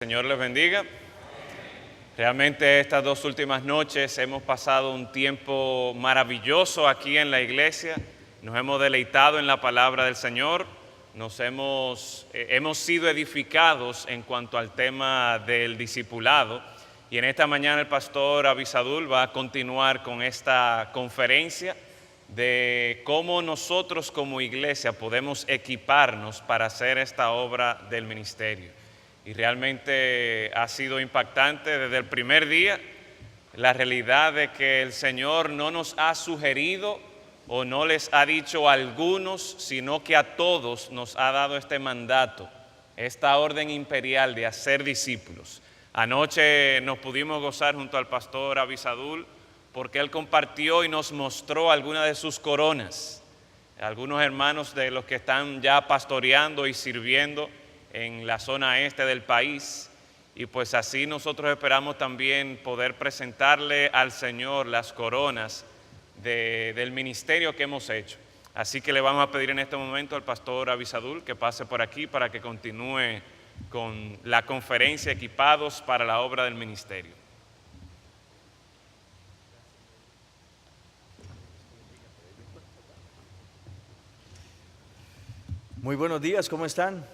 Señor les bendiga. Realmente estas 2 últimas noches hemos pasado un tiempo maravilloso aquí en la iglesia. Nos hemos deleitado en la palabra del Señor. Hemos sido edificados en cuanto al tema del discipulado. Y en esta mañana el pastor Avisadul va a continuar con esta conferencia de cómo nosotros como iglesia podemos equiparnos para hacer esta obra del ministerio. Y realmente ha sido impactante desde el primer día la realidad de que el Señor no nos ha sugerido o no les ha dicho a algunos, sino que a todos nos ha dado este mandato, esta orden imperial de hacer discípulos. Anoche nos pudimos gozar junto al pastor Avisadul porque él compartió y nos mostró algunas de sus coronas. Algunos hermanos de los que están ya pastoreando y sirviendo en la zona este del país, y pues así nosotros esperamos también poder presentarle al Señor las coronas del ministerio que hemos hecho. Así que le vamos a pedir en este momento al pastor Avisadul que pase por aquí para que continúe con la conferencia Equipados para la obra del ministerio. Muy buenos días, ¿cómo están?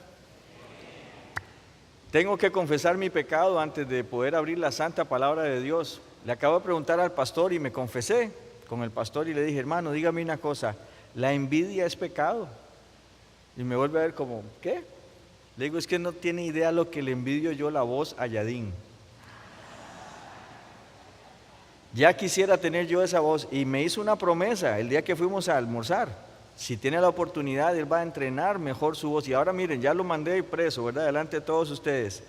Tengo que confesar mi pecado antes de poder abrir la santa palabra de Dios. Le acabo de preguntar al pastor y me confesé con el pastor y le dije, hermano, dígame una cosa, ¿la envidia es pecado? Y me vuelve a ver como, ¿qué? Le digo, es que no tiene idea lo que le envidio yo la voz a Yadín. Ya quisiera tener yo esa voz y me hizo una promesa el día que fuimos a almorzar. Si tiene la oportunidad, él va a entrenar mejor su voz. Y ahora miren, ya lo mandé preso, ¿verdad? Delante de todos ustedes.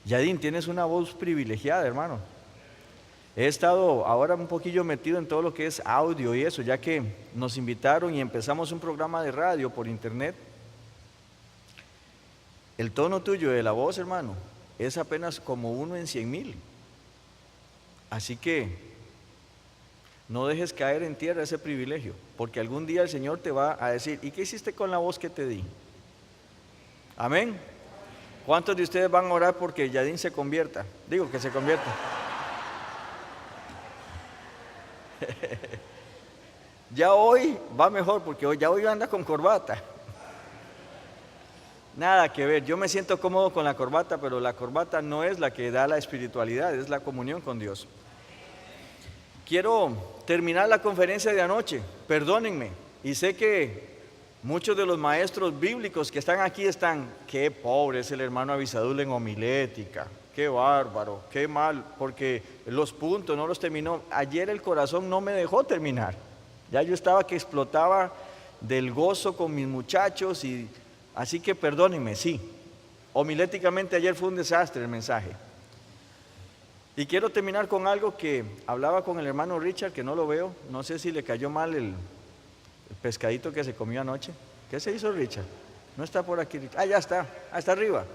Yadín, tienes una voz privilegiada, hermano. He estado ahora un poquillo metido en todo lo que es audio y eso, ya que nos invitaron y empezamos un programa de radio por internet. El tono tuyo de la voz, hermano, es apenas como 1 en 100,000. Así que no dejes caer en tierra ese privilegio, porque algún día el Señor te va a decir, ¿y qué hiciste con la voz que te di? Amén. ¿Cuántos de ustedes van a orar porque Yadín se convierta? Digo que se convierta. Ya hoy va mejor, porque ya hoy anda con corbata. Nada que ver, yo me siento cómodo con la corbata, pero la corbata no es la que da la espiritualidad, es la comunión con Dios. Quiero terminar la conferencia de anoche, perdónenme, y sé que muchos de los maestros bíblicos que están aquí están, qué pobre es el hermano Avisadul en homilética, qué bárbaro, qué mal, porque los puntos no los terminó. Ayer el corazón no me dejó terminar, ya yo estaba que explotaba del gozo con mis muchachos, y así que perdónenme, sí, homiléticamente ayer fue un desastre el mensaje. Y quiero terminar con algo que hablaba con el hermano Richard, que no lo veo. No sé si le cayó mal el pescadito que se comió anoche. ¿Qué se hizo, Richard? No está por aquí, Richard. Ah, ya está, está arriba.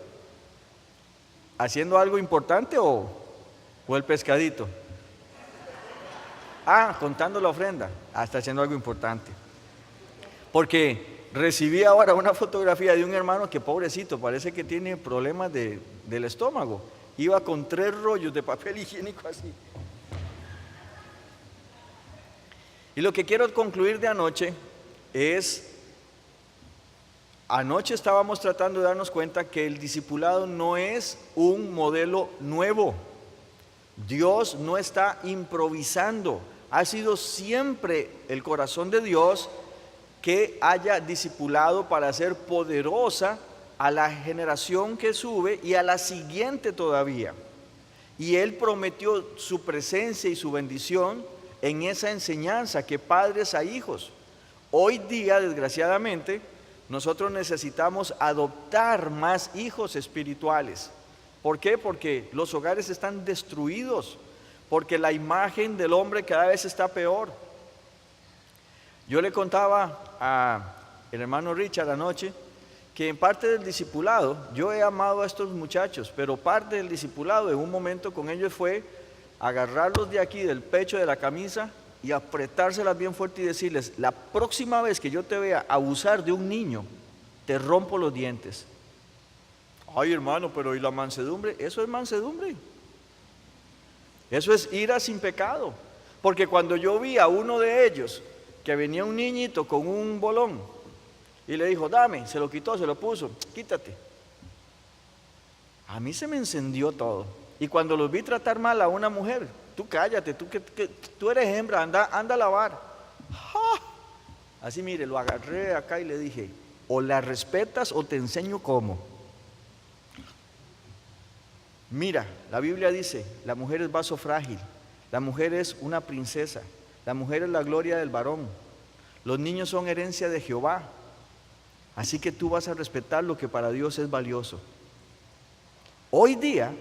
¿Haciendo algo importante o el pescadito? Ah, contando la ofrenda. Ah, está haciendo algo importante. Porque recibí ahora una fotografía de un hermano que pobrecito, parece que tiene problemas del estómago. Iba con 3 rollos de papel higiénico así. Y lo que quiero concluir de anoche es, anoche estábamos tratando de darnos cuenta que el discipulado no es un modelo nuevo. Dios no está improvisando. Ha sido siempre el corazón de Dios que haya discipulado para hacer poderosa a la generación que sube y a la siguiente todavía. Y Él prometió su presencia y su bendición en esa enseñanza, que padres a hijos. Hoy día, desgraciadamente, nosotros necesitamos adoptar más hijos espirituales. ¿Por qué? Porque los hogares están destruidos, porque la imagen del hombre cada vez está peor. Yo le contaba al hermano Richard anoche que en parte del discipulado, yo he amado a estos muchachos, pero parte del discipulado en un momento con ellos fue agarrarlos de aquí, del pecho de la camisa, y apretárselas bien fuerte y decirles, la próxima vez que yo te vea abusar de un niño, te rompo los dientes. Ay, hermano, pero ¿y la mansedumbre? Eso es mansedumbre. Eso es ira sin pecado. Porque cuando yo vi a uno de ellos, que venía un niñito con un bolón, y le dijo, dame, se lo quitó, se lo puso, quítate. A mí se me encendió todo. Y cuando los vi tratar mal a una mujer, tú cállate, tú eres hembra, anda a lavar. ¡Ja! Así mire, lo agarré acá y le dije, o la respetas o te enseño cómo. Mira, la Biblia dice, la mujer es vaso frágil, la mujer es una princesa, la mujer es la gloria del varón, los niños son herencia de Jehová, así que tú vas a respetar lo que para Dios es valioso. Hoy día,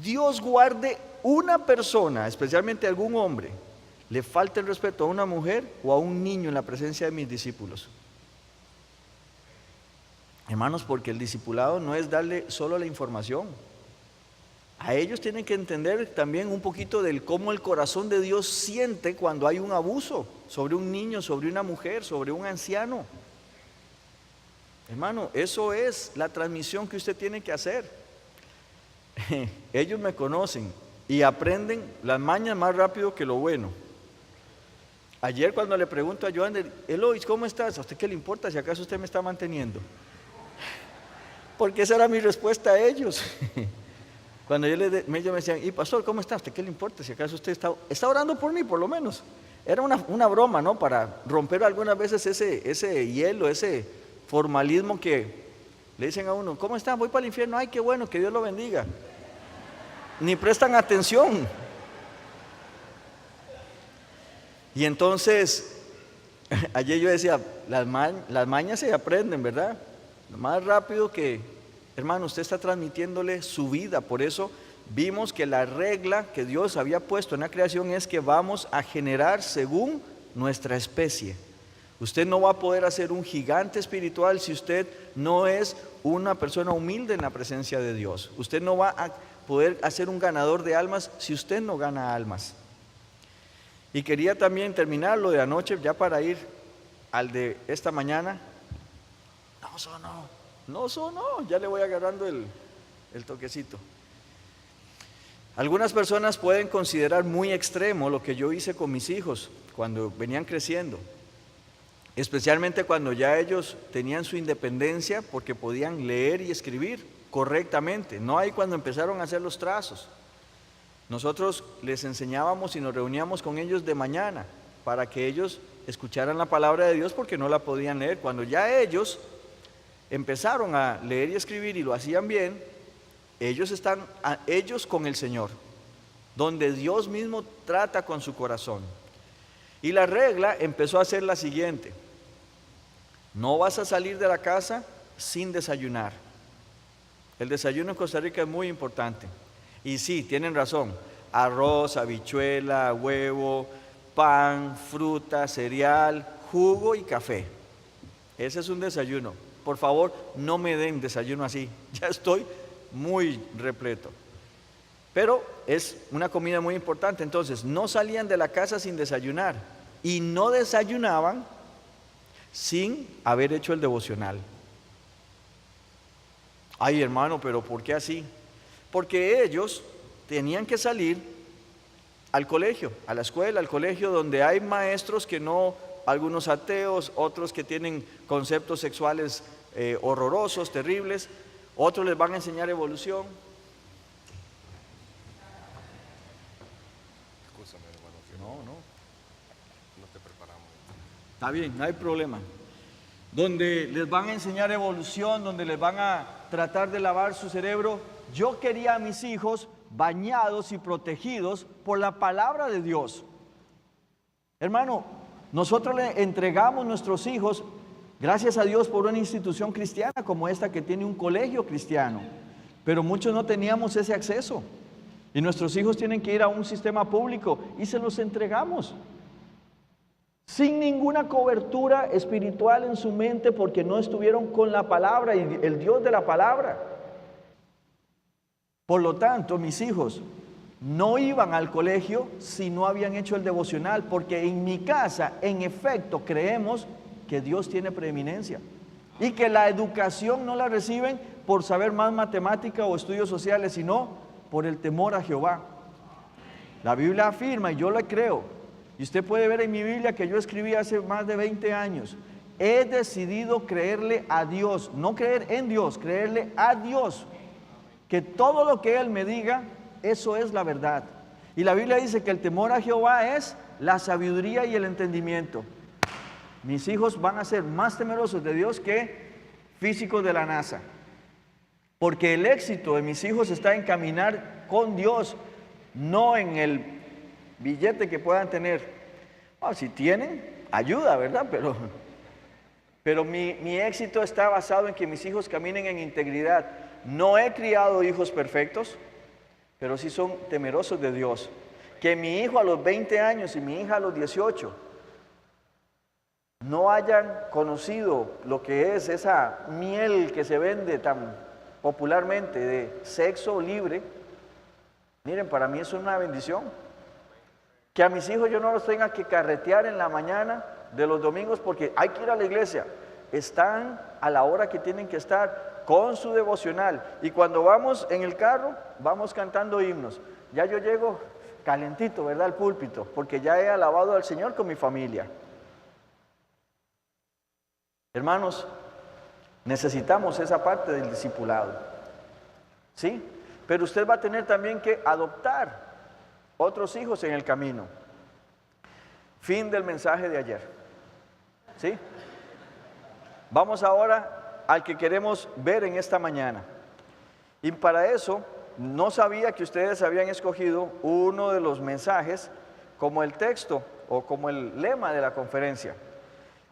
Dios guarde una persona, especialmente algún hombre, le falta el respeto a una mujer o a un niño en la presencia de mis discípulos. Hermanos, porque el discipulado no es darle solo la información. A ellos tienen que entender también un poquito del cómo el corazón de Dios siente cuando hay un abuso sobre un niño, sobre una mujer, sobre un anciano. Hermano, eso es la transmisión que usted tiene que hacer. Ellos me conocen y aprenden las mañas más rápido que lo bueno. Ayer cuando le pregunto a Joander, Elois, ¿cómo estás? ¿A usted qué le importa si acaso usted me está manteniendo? Porque esa era mi respuesta a ellos. Cuando ellos me decían, y pastor, ¿cómo está? ¿A usted qué le importa si acaso usted está orando por mí por lo menos? Era una broma, ¿no? Para romper algunas veces ese hielo, ese formalismo que le dicen a uno, ¿cómo está? Voy para el infierno, ay, qué bueno, que Dios lo bendiga. Ni prestan atención. Y entonces, ayer yo decía, las mañas se aprenden, ¿verdad? Más rápido que, hermano, usted está transmitiéndole su vida. Por eso vimos que la regla que Dios había puesto en la creación es que vamos a generar según nuestra especie. Usted no va a poder hacer un gigante espiritual si usted no es una persona humilde en la presencia de Dios. Usted no va a poder hacer un ganador de almas si usted no gana almas. Y quería también terminar lo de anoche, ya para ir al de esta mañana. No sonó, ya le voy agarrando el toquecito. Algunas personas pueden considerar muy extremo lo que yo hice con mis hijos cuando venían creciendo, especialmente cuando ya ellos tenían su independencia porque podían leer y escribir correctamente, no ahí cuando empezaron a hacer los trazos. Nosotros les enseñábamos y nos reuníamos con ellos de mañana para que ellos escucharan la palabra de Dios porque no la podían leer. Cuando ya ellos empezaron a leer y escribir y lo hacían bien, ellos con el Señor, donde Dios mismo trata con su corazón. Y la regla empezó a ser la siguiente: no vas a salir de la casa sin desayunar. El desayuno en Costa Rica es muy importante. Y sí, tienen razón, arroz, habichuela, huevo, pan, fruta, cereal, jugo y café. Ese es un desayuno. Por favor, no me den desayuno así, ya estoy muy repleto. Pero es una comida muy importante. Entonces, no salían de la casa sin desayunar y no desayunaban sin haber hecho el devocional. Ay, hermano, pero ¿por qué así? Porque ellos tenían que salir al colegio, a la escuela, al colegio, donde hay maestros que no, algunos ateos, otros que tienen conceptos sexuales horrorosos, terribles, otros les van a enseñar evolución. Escúchame, hermano, no te preparamos. Está bien, no hay problema. Donde les van a enseñar evolución, donde les van a tratar de lavar su cerebro. Yo quería a mis hijos bañados y protegidos por la palabra de Dios. Hermano, nosotros le entregamos nuestros hijos, gracias a Dios, por una institución cristiana como esta que tiene un colegio cristiano, pero muchos no teníamos ese acceso y nuestros hijos tienen que ir a un sistema público y se los entregamos sin ninguna cobertura espiritual en su mente porque no estuvieron con la palabra y el Dios de la palabra. Por lo tanto, mis hijos no iban al colegio si no habían hecho el devocional, porque en mi casa, en efecto, creemos que Dios tiene preeminencia. y que la educación no la reciben por saber más matemática o estudios sociales, sino por el temor a Jehová. La Biblia afirma, y yo la creo, y usted puede ver en mi Biblia que yo escribí hace más de 20 años, he decidido creerle a Dios, no creer en Dios, creerle a Dios, que todo lo que Él me diga, eso es la verdad. Y la Biblia dice que el temor a Jehová es la sabiduría y el entendimiento. Mis hijos van a ser más temerosos de Dios que físicos de la NASA, porque el éxito de mis hijos está en caminar con Dios, no en el billete que puedan tener. Si tienen, ayuda, ¿verdad? Pero mi éxito está basado en que mis hijos caminen en integridad. No he criado hijos perfectos, pero sí son temerosos de Dios. Que mi hijo a los 20 años y mi hija a los 18 no hayan conocido lo que es esa miel que se vende tan popularmente de sexo libre, miren, para mí eso es una bendición. Que a mis hijos yo no los tenga que carretear en la mañana de los domingos porque hay que ir a la iglesia. Están a la hora que tienen que estar con su devocional. Y cuando vamos en el carro, vamos cantando himnos. Ya yo llego calentito, ¿verdad? Al púlpito, porque ya he alabado al Señor con mi familia. Hermanos, necesitamos esa parte del discipulado, ¿sí? Pero usted va a tener también que adoptar otros hijos en el camino. Fin del mensaje de ayer, ¿sí? Vamos ahora al que queremos ver en esta mañana. Y para eso, no sabía que ustedes habían escogido uno de los mensajes como el texto o como el lema de la conferencia.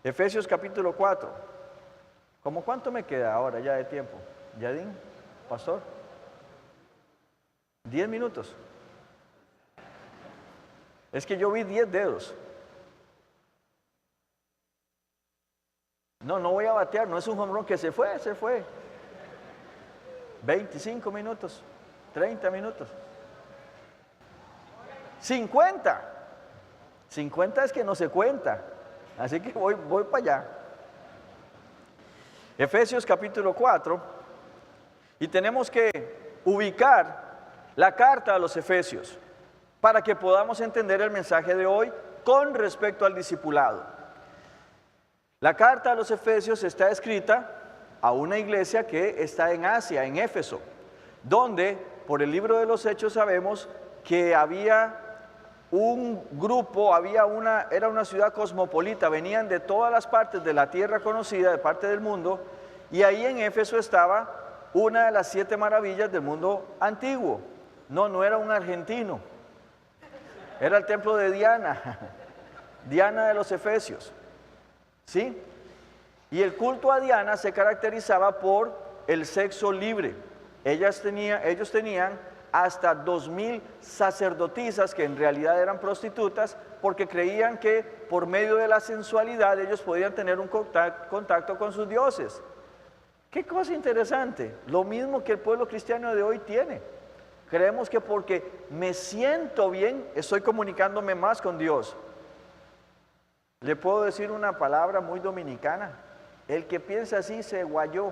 Efesios capítulo 4. ¿Cómo cuánto me queda ahora ya de tiempo? ¿Yadín? ¿Pastor? 10 minutos. Es que yo vi 10 dedos. No voy a batear, no es un home run que se fue. 25 minutos, 30 minutos. 50. 50 es que no se cuenta. Así que voy para allá. Efesios capítulo 4. Y tenemos que ubicar la carta a los Efesios para que podamos entender el mensaje de hoy con respecto al discipulado. La carta a los Efesios está escrita a una iglesia que está en Asia, en Éfeso, donde por el libro de los Hechos sabemos que había un grupo, era una ciudad cosmopolita, venían de todas las partes de la tierra conocida, de parte del mundo, y ahí en Éfeso estaba una de las 7 maravillas del mundo antiguo. No era un argentino, era el templo de Diana, Diana de los Efesios, ¿sí? Y el culto a Diana se caracterizaba por el sexo libre. Ellos tenían hasta 2000 sacerdotisas que en realidad eran prostitutas porque creían que por medio de la sensualidad ellos podían tener un contacto con sus dioses. Qué cosa interesante, lo mismo que el pueblo cristiano de hoy tiene. Creemos que porque me siento bien estoy comunicándome más con Dios. Le puedo decir una palabra muy dominicana: el que piensa así se guayó.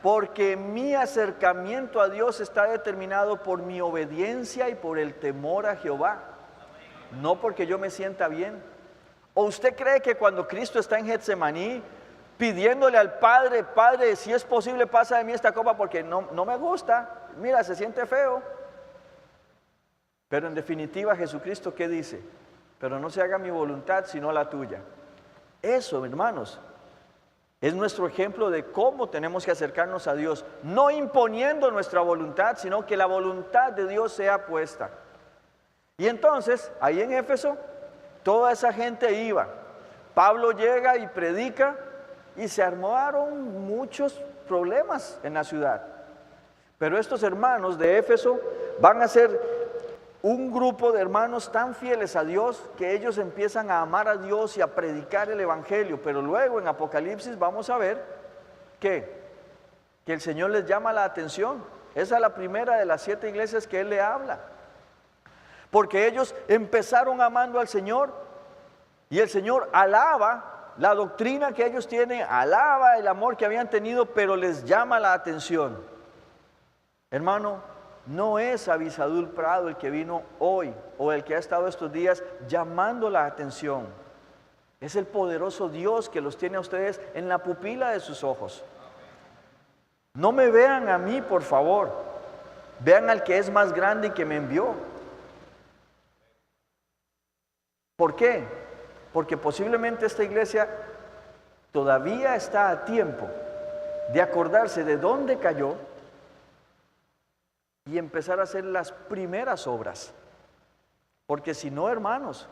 Porque mi acercamiento a Dios está determinado por mi obediencia y por el temor a Jehová, no porque yo me sienta bien. ¿O usted cree que cuando Cristo está en Getsemaní pidiéndole al Padre, Padre, si es posible pasa de mí esta copa porque no me gusta, mira, se siente feo? Pero en definitiva Jesucristo, ¿qué dice? Pero no se haga mi voluntad sino la tuya. Eso, hermanos, es nuestro ejemplo de cómo tenemos que acercarnos a Dios, no imponiendo nuestra voluntad, sino que la voluntad de Dios sea puesta. Y entonces, ahí en Éfeso, toda esa gente iba. Pablo llega y predica y se armaron muchos problemas en la ciudad. Pero estos hermanos de Éfeso van a ser un grupo de hermanos tan fieles a Dios que ellos empiezan a amar a Dios y a predicar el evangelio. Pero luego en Apocalipsis vamos a ver que el Señor les llama la atención. Esa es la primera de las 7 iglesias que Él le habla, porque ellos empezaron amando al Señor Y el Señor alaba la doctrina que ellos tienen, alaba el amor que habían tenido, pero les llama la atención. Hermano, no es Abisadul Prado el que vino hoy o el que ha estado estos días llamando la atención. Es el poderoso Dios que los tiene a ustedes en la pupila de sus ojos. No me vean a mí, por favor. Vean al que es más grande y que me envió. ¿Por qué? Porque posiblemente esta iglesia todavía está a tiempo de acordarse de dónde cayó y empezar a hacer las primeras obras. Porque si no, hermanos,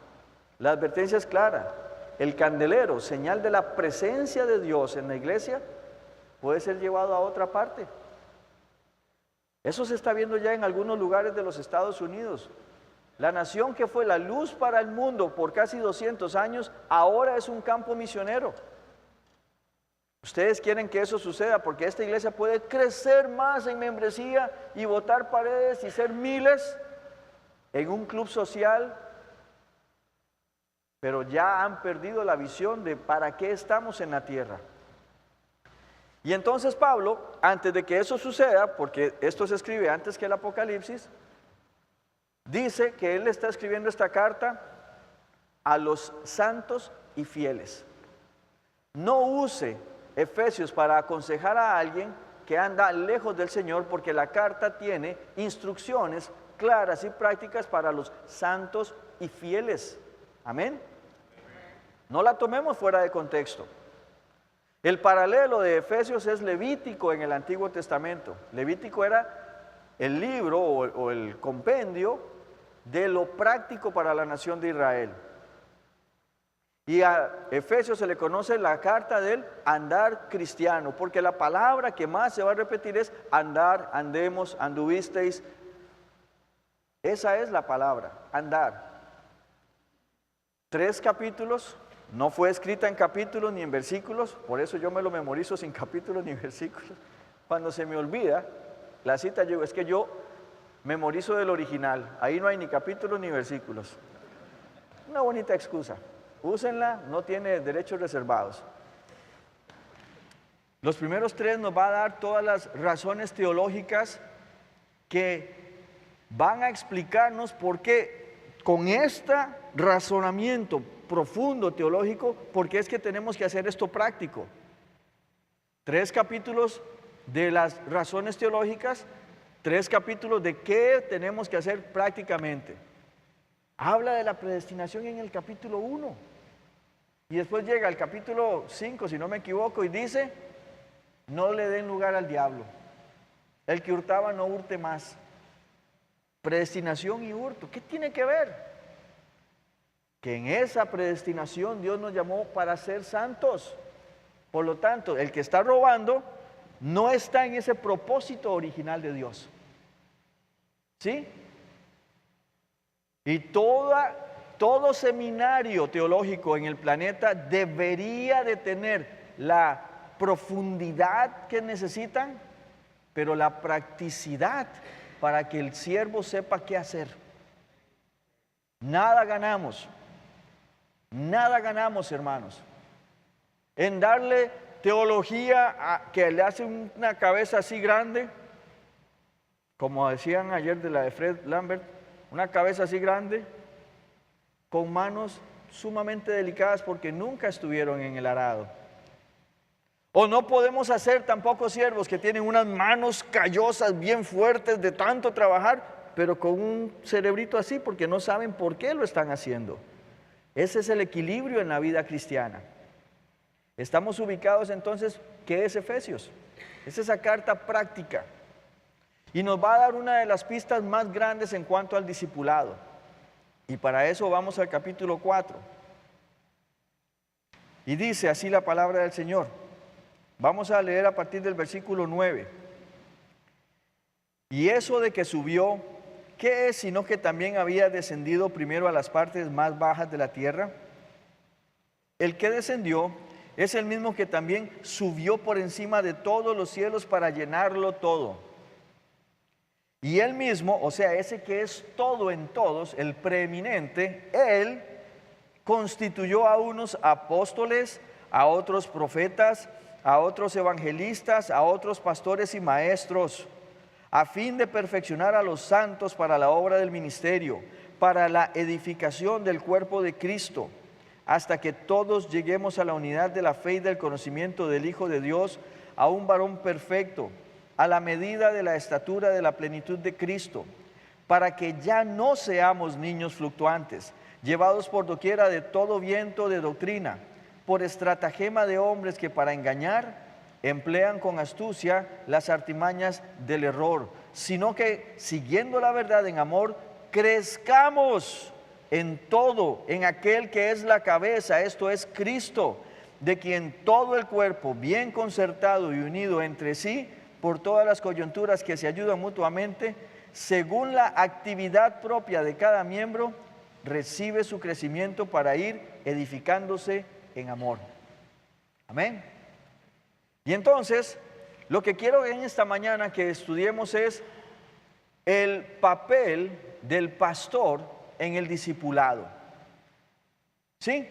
la advertencia es clara. El candelero, señal de la presencia de Dios en la iglesia, puede ser llevado a otra parte. Eso se está viendo ya en algunos lugares de los Estados Unidos. La nación que fue la luz para el mundo por casi 200 años, ahora es un campo misionero. Ustedes quieren que eso suceda porque esta iglesia puede crecer más en membresía y botar paredes y ser miles en un club social, pero ya han perdido la visión de para qué estamos en la tierra. Y entonces Pablo, antes de que eso suceda, porque esto se escribe antes que el Apocalipsis, dice que él está escribiendo esta carta a los santos y fieles. No use Efesios para aconsejar a alguien que anda lejos del Señor, porque la carta tiene instrucciones claras y prácticas para los santos y fieles. Amén. No la tomemos fuera de contexto. El paralelo de Efesios es Levítico en el Antiguo Testamento. Levítico era el libro o el compendio de lo práctico para la nación de Israel. Y a Efesios se le conoce la carta del andar cristiano, porque la palabra que más se va a repetir es andar, andemos, anduvisteis. Esa es la palabra, andar. 3 capítulos, no fue escrita en capítulos ni en versículos, por eso yo me lo memorizo sin capítulos ni versículos. Cuando se me olvida la cita, es que yo memorizo del original, ahí no hay ni capítulos ni versículos. Una bonita excusa, úsenla, no tiene derechos reservados. Los primeros 3 nos va a dar todas las razones teológicas que van a explicarnos por qué con este razonamiento profundo teológico, por qué es que tenemos que hacer esto práctico. 3 capítulos de las razones teológicas, 3 capítulos de qué tenemos que hacer prácticamente. Habla de la predestinación en el capítulo 1 y después llega al capítulo 5, si no me equivoco, y dice: no le den lugar al diablo. El que hurtaba no hurte más. Predestinación y hurto, ¿qué tiene que ver? Que en esa predestinación Dios nos llamó para ser santos. Por lo tanto, el que está robando no está en ese propósito original de Dios. ¿Sí? Y todo seminario teológico en el planeta debería de tener la profundidad que necesitan, pero la practicidad para que el siervo sepa qué hacer. Nada ganamos, hermanos, en darle teología que le hace una cabeza así grande, como decían ayer de la de Fred Lambert, una cabeza así grande, con manos sumamente delicadas porque nunca estuvieron en el arado. O no podemos hacer tampoco siervos que tienen unas manos callosas bien fuertes de tanto trabajar, pero con un cerebrito así porque no saben por qué lo están haciendo. Ese es el equilibrio en la vida cristiana. Estamos ubicados entonces, ¿qué es Efesios? Es esa carta práctica. Y nos va a dar una de las pistas más grandes en cuanto al discipulado. Y para eso vamos al capítulo 4. Y dice así la palabra del Señor. Vamos a leer a partir del versículo 9. Y eso de que subió, ¿qué es sino que también había descendido primero a las partes más bajas de la tierra? El que descendió es el mismo que también subió por encima de todos los cielos para llenarlo todo. Y él mismo, o sea, ese que es todo en todos, el preeminente, él constituyó a unos apóstoles, a otros profetas, a otros evangelistas, a otros pastores y maestros, a fin de perfeccionar a los santos para la obra del ministerio, para la edificación del cuerpo de Cristo, hasta que todos lleguemos a la unidad de la fe y del conocimiento del Hijo de Dios, a un varón perfecto, a la medida de la estatura de la plenitud de Cristo, para que ya no seamos niños fluctuantes, llevados por doquiera de todo viento de doctrina, por estratagema de hombres que para engañar emplean con astucia las artimañas del error, sino que, siguiendo la verdad en amor, crezcamos en todo, en aquel que es la cabeza, esto es Cristo, de quien todo el cuerpo, bien concertado y unido entre sí, por todas las coyunturas que se ayudan mutuamente, según la actividad propia de cada miembro, recibe su crecimiento para ir edificándose en amor. Amén. Y entonces, lo que quiero en esta mañana que estudiemos es el papel del pastor en el discipulado. ¿Sí?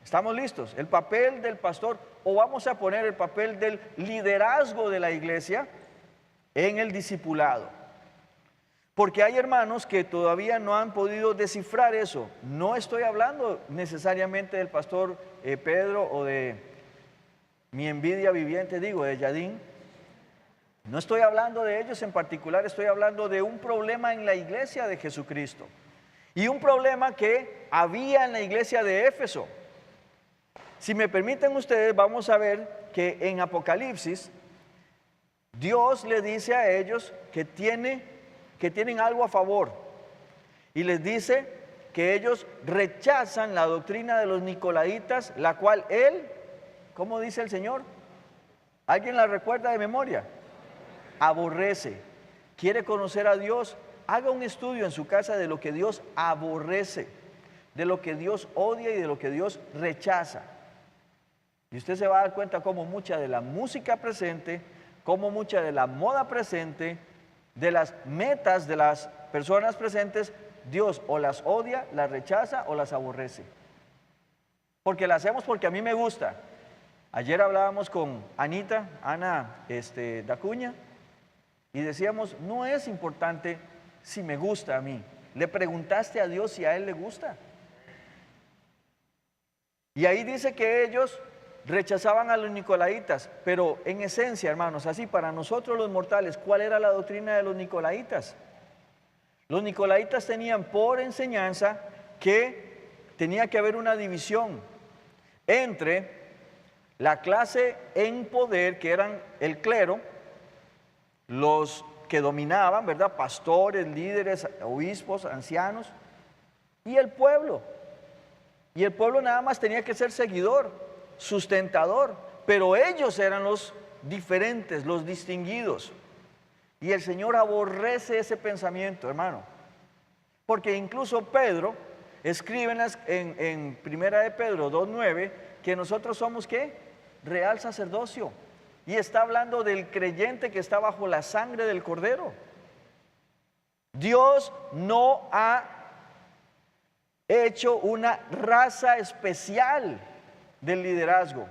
¿Estamos listos? El papel del pastor, o vamos a poner el papel del liderazgo de la iglesia en el discipulado. Porque hay hermanos que todavía no han podido descifrar eso. No estoy hablando necesariamente del pastor Pedro o de mi envidia viviente, digo, de Yadín. No estoy hablando de ellos en particular, estoy hablando de un problema en la iglesia de Jesucristo. Y un problema que había en la iglesia de Éfeso. Si me permiten ustedes, vamos a ver que en Apocalipsis, Dios le dice a ellos que tienen algo a favor. Y les dice que ellos rechazan la doctrina de los nicolaitas, la cual él, ¿cómo dice el Señor? ¿Alguien la recuerda de memoria? Aborrece. ¿Quiere conocer a Dios? Haga un estudio en su casa de lo que Dios aborrece, de lo que Dios odia y de lo que Dios rechaza. Y usted se va a dar cuenta cómo mucha de la música presente, cómo mucha de la moda presente, de las metas de las personas presentes, Dios o las odia, las rechaza o las aborrece. Porque las hacemos porque a mí me gusta. Ayer hablábamos con Ana Dacuña, y decíamos, no es importante si me gusta a mí. Le preguntaste a Dios si a Él le gusta. Y ahí dice que ellos rechazaban a los nicolaitas, pero en esencia, hermanos, así para nosotros los mortales, ¿cuál era la doctrina de los nicolaitas? Los nicolaitas tenían por enseñanza que tenía que haber una división entre la clase en poder, que eran el clero, los que dominaban, ¿verdad? Pastores, líderes, obispos, ancianos, y el pueblo. Y el pueblo nada más tenía que ser seguidor, sustentador, pero ellos eran los diferentes, los distinguidos. Y el Señor aborrece ese pensamiento, hermano. Porque incluso Pedro escribe en Primera de Pedro 2:9 que nosotros somos ¿qué? Real sacerdocio. Y está hablando del creyente que está bajo la sangre del Cordero. Dios no ha hecho una raza especial del liderazgo.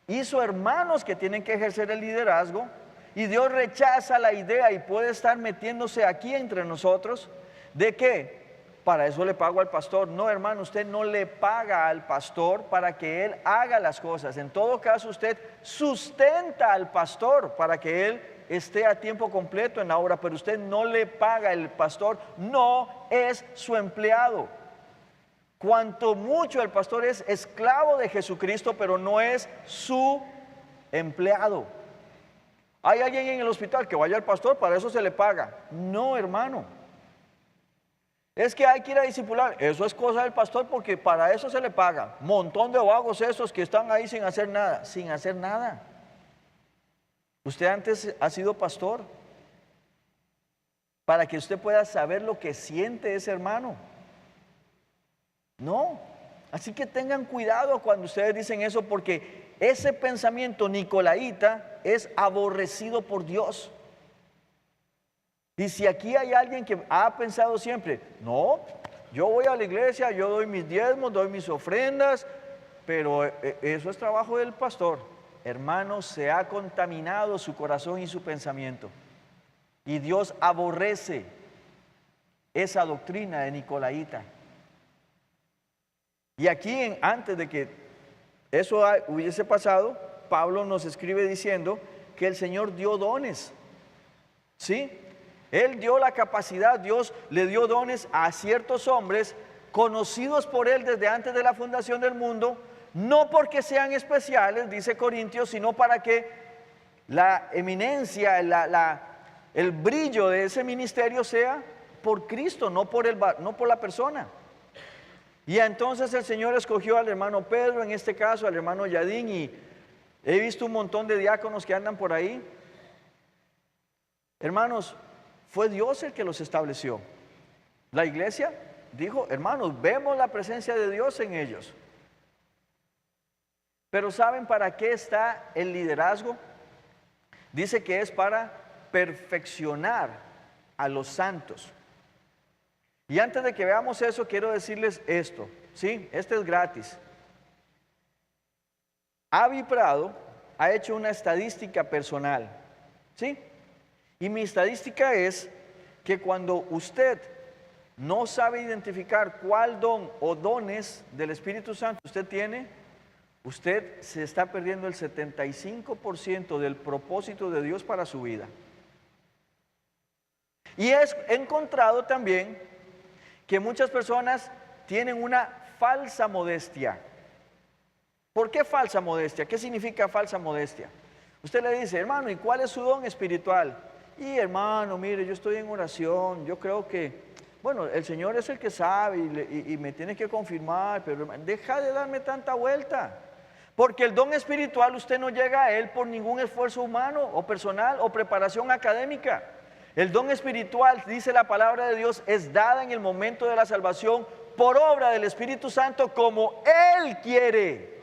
Hizo hermanos que tienen que ejercer el liderazgo, y Dios rechaza la idea y puede estar metiéndose aquí entre nosotros de que para eso le pago al pastor. No, hermano, usted no le paga al pastor para que él haga las cosas. En todo caso, usted sustenta al pastor para que él esté a tiempo completo en la obra, pero usted no le paga. El pastor no es su empleado. Cuanto mucho el pastor es esclavo de Jesucristo, pero no es su empleado. Hay alguien en el hospital que vaya al pastor, para eso se le paga. No, hermano. Es que hay que ir a discipular. Eso es cosa del pastor porque para eso se le paga. Montón de vagos esos que están ahí sin hacer nada. Sin hacer nada. Usted antes ha sido pastor para que usted pueda saber lo que siente ese hermano. No. Así que tengan cuidado cuando ustedes dicen eso, porque ese pensamiento nicolaíta es aborrecido por Dios. Y si aquí hay alguien que ha pensado siempre, no, yo voy a la iglesia, yo doy mis diezmos, doy mis ofrendas, pero eso es trabajo del pastor. Hermanos, se ha contaminado su corazón y su pensamiento. Y Dios aborrece esa doctrina de Nicolaíta. Y aquí, antes de que eso hubiese pasado, Pablo nos escribe diciendo que el Señor dio dones. ¿Sí? Él dio la capacidad, Dios le dio dones a ciertos hombres conocidos por Él desde antes de la fundación del mundo, no porque sean especiales, dice Corintios, sino para que la eminencia, el brillo de ese ministerio sea por Cristo, no por la persona. Y entonces el Señor escogió al hermano Pedro, en este caso al hermano Yadín, y he visto un montón de diáconos que andan por ahí. Hermanos, fue Dios el que los estableció. La iglesia dijo, hermanos, vemos la presencia de Dios en ellos. Pero ¿saben para qué está el liderazgo? Dice que es para perfeccionar a los santos. Y antes de que veamos eso, quiero decirles esto, ¿sí? Este es gratis. Avi Prado ha hecho una estadística personal, ¿sí? Y mi estadística es que cuando usted no sabe identificar cuál don o dones del Espíritu Santo usted tiene, usted se está perdiendo el 75% del propósito de Dios para su vida. Y he encontrado también que muchas personas tienen una falsa modestia. ¿Por qué falsa modestia? ¿Qué significa falsa modestia? Usted le dice, hermano, ¿y cuál es su don espiritual? Y hermano, mire, yo estoy en oración, yo creo que, bueno, el Señor es el que sabe y me tiene que confirmar, pero deja de darme tanta vuelta. Porque el don espiritual usted no llega a él por ningún esfuerzo humano o personal o preparación académica. El don espiritual, dice la palabra de Dios, es dada en el momento de la salvación por obra del Espíritu Santo como Él quiere.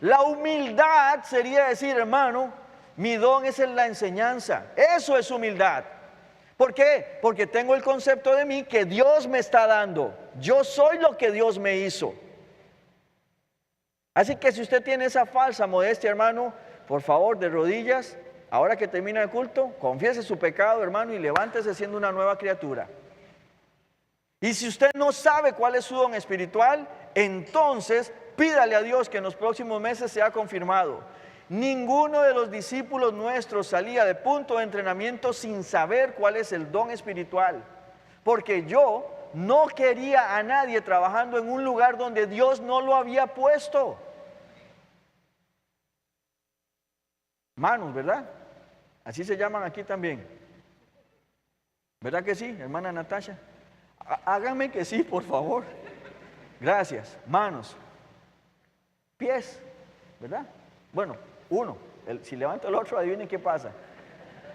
La humildad sería decir, hermano, mi don es en la enseñanza. Eso es humildad. ¿Por qué? Porque tengo el concepto de mí que Dios me está dando. Yo soy lo que Dios me hizo. Así que si usted tiene esa falsa modestia, hermano, por favor, de rodillas, ahora que termina el culto, confiese su pecado, hermano, y levántese siendo una nueva criatura. Y si usted no sabe cuál es su don espiritual, entonces pídale a Dios que en los próximos meses sea confirmado. Ninguno de los discípulos nuestros salía de punto de entrenamiento sin saber cuál es el don espiritual. Porque yo no quería a nadie trabajando en un lugar donde Dios no lo había puesto. Manos, ¿verdad? Así se llaman aquí también. ¿Verdad que sí, hermana Natasha? Háganme que sí, por favor. Gracias. Manos. Pies, ¿verdad? Bueno, uno. Si levanto el otro, adivinen qué pasa.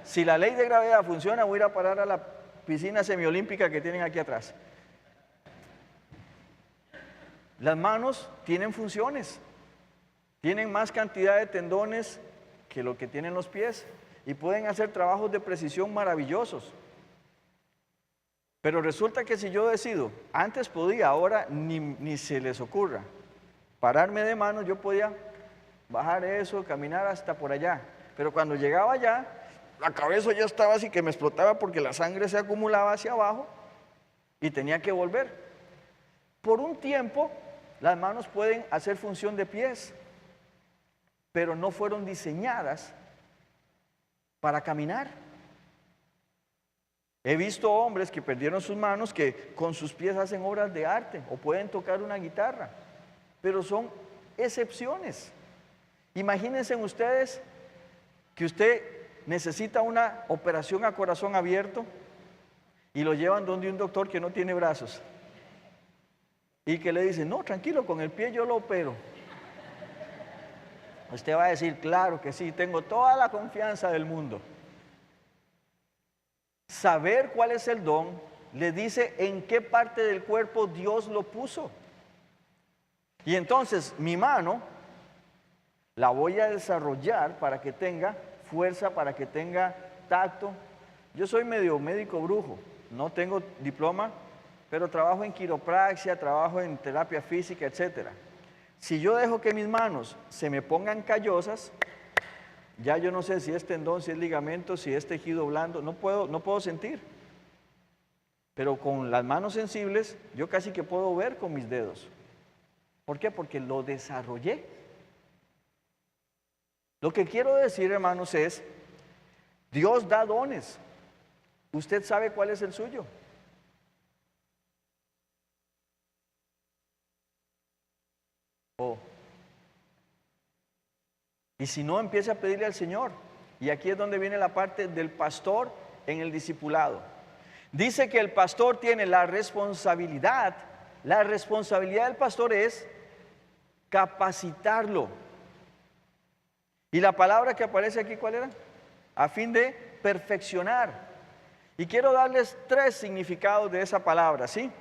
Si la ley de gravedad funciona, voy a ir a parar a la piscina semiolímpica que tienen aquí atrás. Las manos tienen funciones. Tienen más cantidad de tendones que lo que tienen los pies. Y pueden hacer trabajos de precisión maravillosos. Pero resulta que si yo decido, antes podía, ahora ni se les ocurra, pararme de manos, yo podía bajar eso, caminar hasta por allá. Pero cuando llegaba allá, la cabeza ya estaba así que me explotaba porque la sangre se acumulaba hacia abajo y tenía que volver. Por un tiempo, las manos pueden hacer función de pies, pero no fueron diseñadas para caminar. He visto hombres que perdieron sus manos que con sus pies hacen obras de arte o pueden tocar una guitarra, pero son excepciones. Imagínense ustedes que usted necesita una operación a corazón abierto y lo llevan donde un doctor que no tiene brazos y que le dice, no, tranquilo, con el pie yo lo opero. Usted va a decir, claro que sí, tengo toda la confianza del mundo. Saber cuál es el don le dice en qué parte del cuerpo Dios lo puso. Y entonces mi mano la voy a desarrollar para que tenga fuerza, para que tenga tacto. Yo soy medio médico brujo, no tengo diploma, pero trabajo en quiropraxia, trabajo en terapia física, etc. Si yo dejo que mis manos se me pongan callosas, ya yo no sé si es tendón, si es ligamento, si es tejido blando, no puedo sentir. Pero con las manos sensibles, yo casi que puedo ver con mis dedos. ¿Por qué? Porque lo desarrollé. Lo que quiero decir, hermanos, es, Dios da dones. ¿Usted sabe cuál es el suyo? Y si no, empiece a pedirle al Señor. Y aquí es donde viene la parte del pastor en el discipulado. Dice que el pastor tiene la responsabilidad del pastor es capacitarlo. Y la palabra que aparece aquí, ¿cuál era? A fin de perfeccionar. Y quiero darles 3 significados de esa palabra, ¿sí?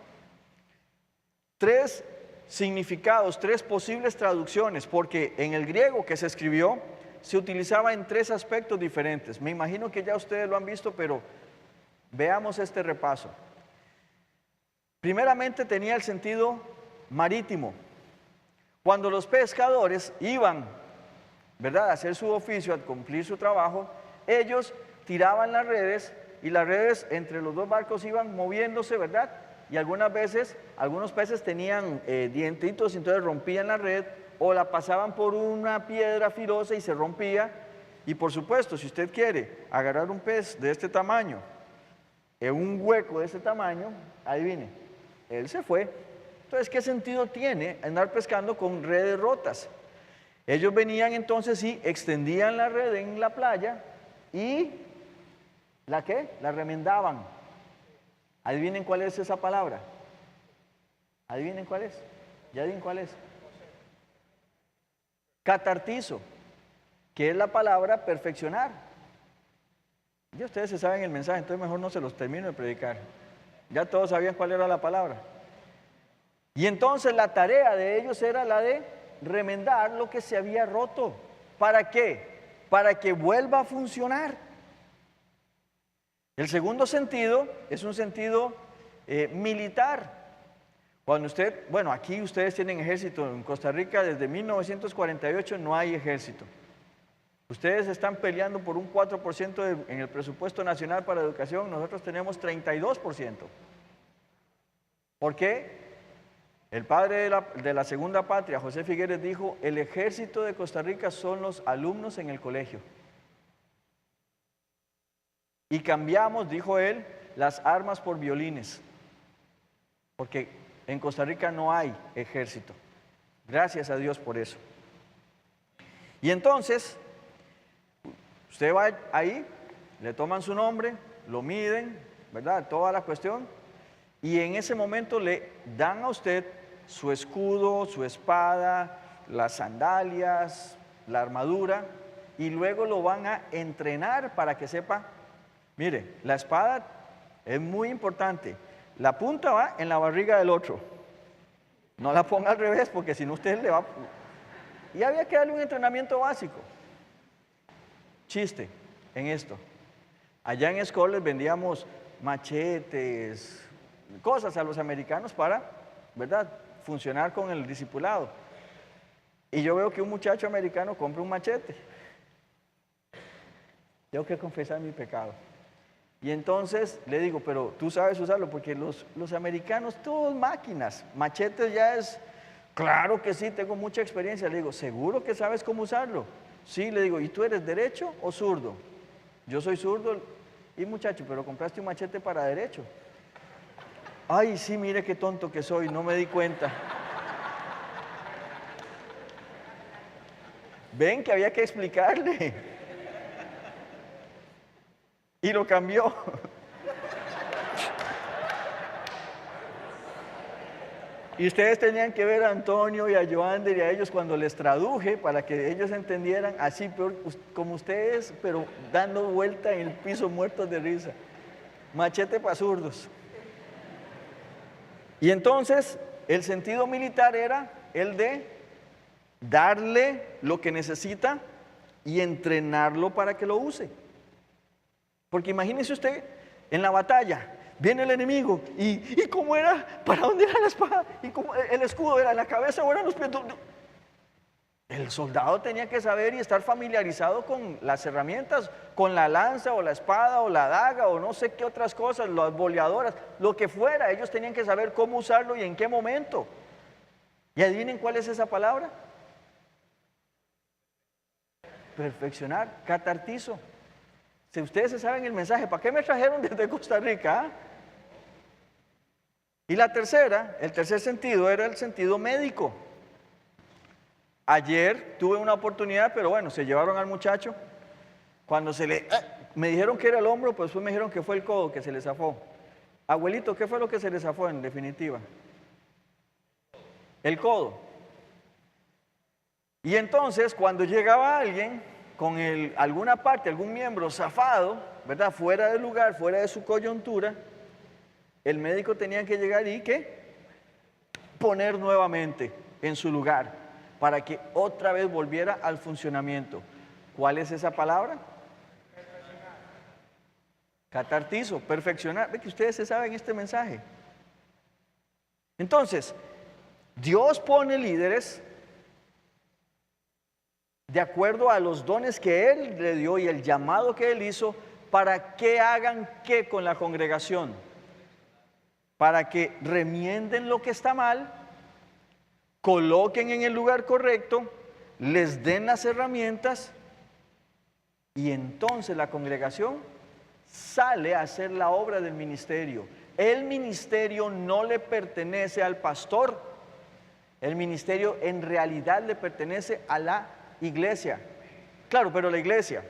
3 significados, 3 posibles traducciones, porque en el griego que se escribió se utilizaba en 3 aspectos diferentes. Me imagino que ya ustedes lo han visto, pero veamos este repaso. Primeramente tenía el sentido marítimo. Cuando los pescadores iban, ¿verdad?, a hacer su oficio, a cumplir su trabajo, ellos tiraban las redes y las redes entre los 2 barcos iban moviéndose, ¿verdad? Y algunas veces, algunos peces tenían dientitos, entonces rompían la red o la pasaban por una piedra filosa y se rompía. Y por supuesto, si usted quiere agarrar un pez de este tamaño, en un hueco de este tamaño, adivine, él se fue. Entonces, ¿qué sentido tiene andar pescando con redes rotas? Ellos venían entonces y extendían la red en la playa y ¿la qué? La remendaban. Adivinen cuál es esa palabra. Adivinen cuál es. Ya digan cuál es. Catartizo, que es la palabra perfeccionar. Ya ustedes se saben el mensaje, entonces mejor no se los termino de predicar. Ya todos sabían cuál era la palabra. Y entonces la tarea de ellos era la de remendar lo que se había roto. ¿Para qué? Para que vuelva a funcionar. El segundo sentido es un sentido militar. Cuando usted, bueno, aquí ustedes tienen ejército, en Costa Rica desde 1948 no hay ejército. Ustedes están peleando por un 4% en el presupuesto nacional para educación, nosotros tenemos 32%. ¿Por qué? El padre de la segunda patria, José Figueres, dijo, el ejército de Costa Rica son los alumnos en el colegio. Y cambiamos, dijo él, las armas por violines, porque en Costa Rica no hay ejército. Gracias a Dios por eso. Y entonces, usted va ahí, le toman su nombre, lo miden, ¿verdad? Toda la cuestión. Y en ese momento le dan a usted su escudo, su espada, las sandalias, la armadura, y luego lo van a entrenar para que sepa. Mire, la espada es muy importante. La punta va en la barriga del otro. No la ponga al revés porque si no usted le va... Y había que darle un entrenamiento básico. Chiste en esto. Allá en Escoles vendíamos machetes, cosas a los americanos para, ¿verdad?, funcionar con el discipulado. Y yo veo que un muchacho americano compra un machete. Tengo que confesar mi pecado. Y entonces le digo, pero tú sabes usarlo, porque los americanos, todos máquinas, machetes ya es, claro que sí, tengo mucha experiencia. Le digo, ¿seguro que sabes cómo usarlo? Sí, le digo, ¿y tú eres derecho o zurdo? Yo soy zurdo. Y muchacho, pero compraste un machete para derecho. Ay, sí, mire qué tonto que soy, no me di cuenta. Ven que había que explicarle. Y lo cambió. Y ustedes tenían que ver a Antonio y a Joander y a ellos cuando les traduje para que ellos entendieran así como ustedes, pero dando vuelta en el piso muertos de risa. Machete para zurdos. Y entonces el sentido militar era el de darle lo que necesita y entrenarlo para que lo use. Porque imagínese usted en la batalla, viene el enemigo. ¿Y cómo era? ¿Para dónde era la espada? ¿Y cómo el escudo era en la cabeza o eran los pies? El soldado tenía que saber y estar familiarizado con las herramientas, con la lanza o la espada o la daga o no sé qué otras cosas, las boleadoras, lo que fuera. Ellos tenían que saber cómo usarlo y en qué momento. ¿Y adivinen cuál es esa palabra? Perfeccionar, catartizo. Si ustedes se saben el mensaje, ¿para qué me trajeron desde Costa Rica? ¿Ah? Y la tercera, el tercer sentido era el sentido médico. Ayer tuve una oportunidad, pero bueno, se llevaron al muchacho. Cuando me dijeron que era el hombro, pues después me dijeron que fue el codo que se le zafó. Abuelito, ¿qué fue lo que se le zafó en definitiva? El codo. Y entonces, cuando llegaba alguien con alguna parte, algún miembro zafado, ¿verdad? Fuera del lugar, fuera de su coyuntura, el médico tenía que llegar y ¿qué? Poner nuevamente en su lugar, para que otra vez volviera al funcionamiento. ¿Cuál es esa palabra? Catartizo, perfeccionar. Ve que ustedes se saben este mensaje. Entonces, Dios pone líderes de acuerdo a los dones que Él le dio y el llamado que Él hizo, para que hagan qué con la congregación, para que remienden lo que está mal, coloquen en el lugar correcto, les den las herramientas y entonces la congregación sale a hacer la obra del ministerio. El ministerio no le pertenece al pastor, el ministerio en realidad le pertenece a la iglesia. Claro, pero la iglesia,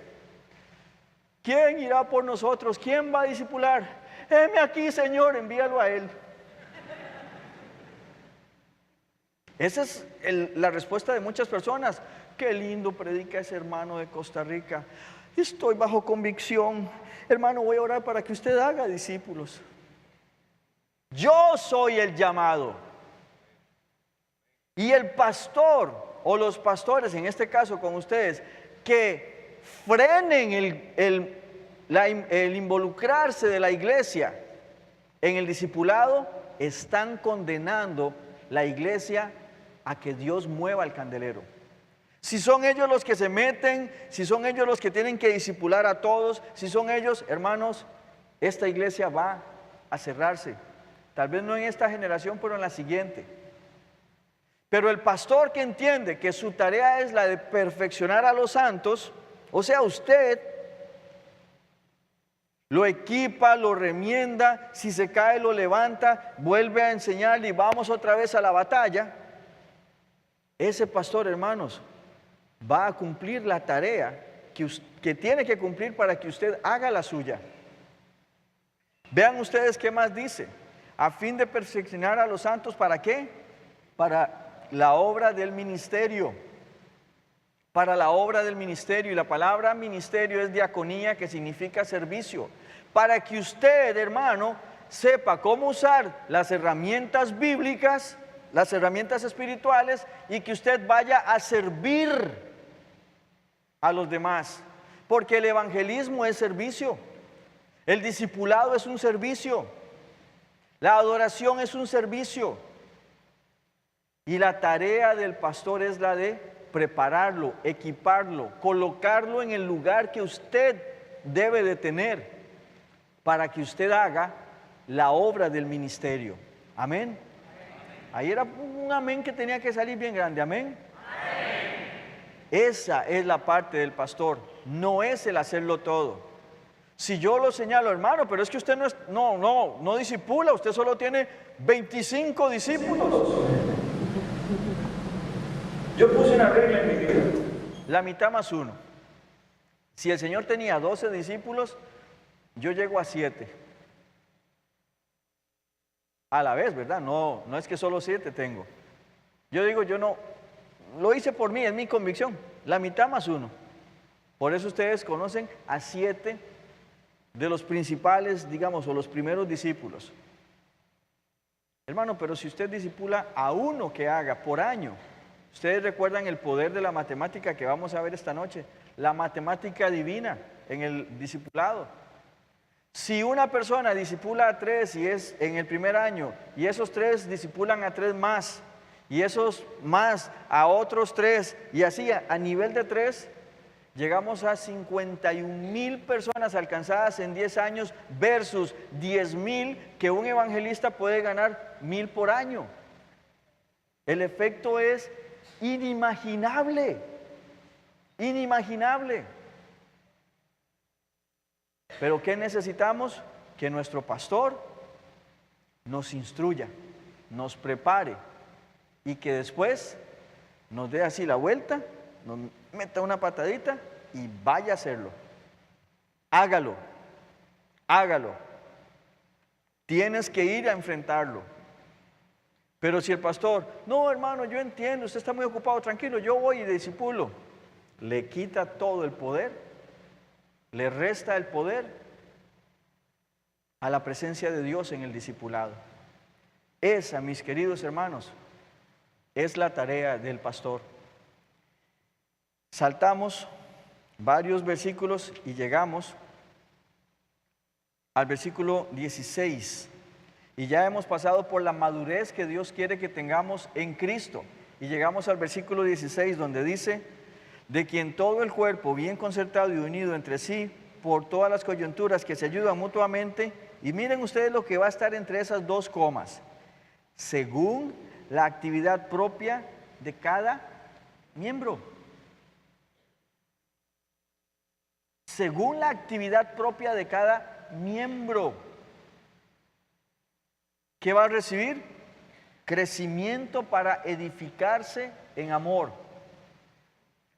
¿quién irá por nosotros? ¿Quién va a discipular? Heme aquí, Señor, envíalo a Él. Esa es la respuesta de muchas personas. Qué lindo predica ese hermano de Costa Rica. Estoy bajo convicción. Hermano, voy a orar para que usted haga discípulos. Yo soy el llamado. Y el pastor o los pastores, en este caso con ustedes, que frenen el involucrarse de la iglesia en el discipulado, están condenando la iglesia a que Dios mueva el candelero. Si son ellos los que se meten, si son ellos los que tienen que discipular a todos, si son ellos, hermanos, esta iglesia va a cerrarse. Tal vez no en esta generación, pero en la siguiente. Pero el pastor que entiende que su tarea es la de perfeccionar a los santos, o sea, usted lo equipa, lo remienda, si se cae lo levanta, vuelve a enseñarle y vamos otra vez a la batalla. Ese pastor, hermanos, va a cumplir la tarea que tiene que cumplir para que usted haga la suya. Vean ustedes qué más dice. A fin de perfeccionar a los santos, ¿para qué? Para la obra del ministerio. Para la obra del ministerio. Y la palabra ministerio es diaconía, que significa servicio. Para que usted, hermano, sepa cómo usar las herramientas bíblicas, las herramientas espirituales, y que usted vaya a servir a los demás. Porque el evangelismo es servicio. El discipulado es un servicio. La adoración es un servicio. Y la tarea del pastor es la de prepararlo, equiparlo, colocarlo en el lugar que usted debe de tener para que usted haga la obra del ministerio. Amén. Ahí era un amén que tenía que salir bien grande. Amén. Esa es la parte del pastor, no es el hacerlo todo. Si yo lo señalo, hermano, pero es que usted no discipula, usted solo tiene 25 discípulos. Yo puse una regla en mi vida, la mitad más uno. Si el Señor tenía 12 discípulos, yo llego a 7. A la vez, ¿verdad? No es que solo 7 tengo. Yo digo, yo no, lo hice por mí, es mi convicción. La mitad más uno. Por eso ustedes conocen a 7 de los principales, digamos, o los primeros discípulos. Hermano, pero si usted discipula a uno que haga por año, ustedes recuerdan el poder de la matemática que vamos a ver esta noche, la matemática divina en el discipulado. Si una persona discipula a 3 y es en el primer año, y esos 3 discipulan a 3 más, y esos más a otros 3, y así a nivel de 3, llegamos a 51,000 personas alcanzadas en 10 años versus 10,000 que un evangelista puede ganar 1,000 por año. El efecto es inimaginable, inimaginable. Pero ¿qué necesitamos? Que nuestro pastor nos instruya, nos prepare y que después nos dé así la vuelta, nos meta una patadita y vaya a hacerlo. Hágalo, hágalo. Tienes que ir a enfrentarlo. Pero si el pastor, no hermano, yo entiendo, usted está muy ocupado, tranquilo, yo voy y discipulo, le quita todo el poder, le resta el poder a la presencia de Dios en el discipulado. Esa, mis queridos hermanos, es la tarea del pastor. Saltamos varios versículos y llegamos al versículo 16. Y ya hemos pasado por la madurez que Dios quiere que tengamos en Cristo. Y llegamos al versículo 16 donde dice, de quien todo el cuerpo, bien concertado y unido entre sí, por todas las coyunturas que se ayudan mutuamente, y miren ustedes lo que va a estar entre esas dos comas, según la actividad propia de cada miembro. Según la actividad propia de cada miembro. ¿Qué va a recibir? Crecimiento para edificarse en amor.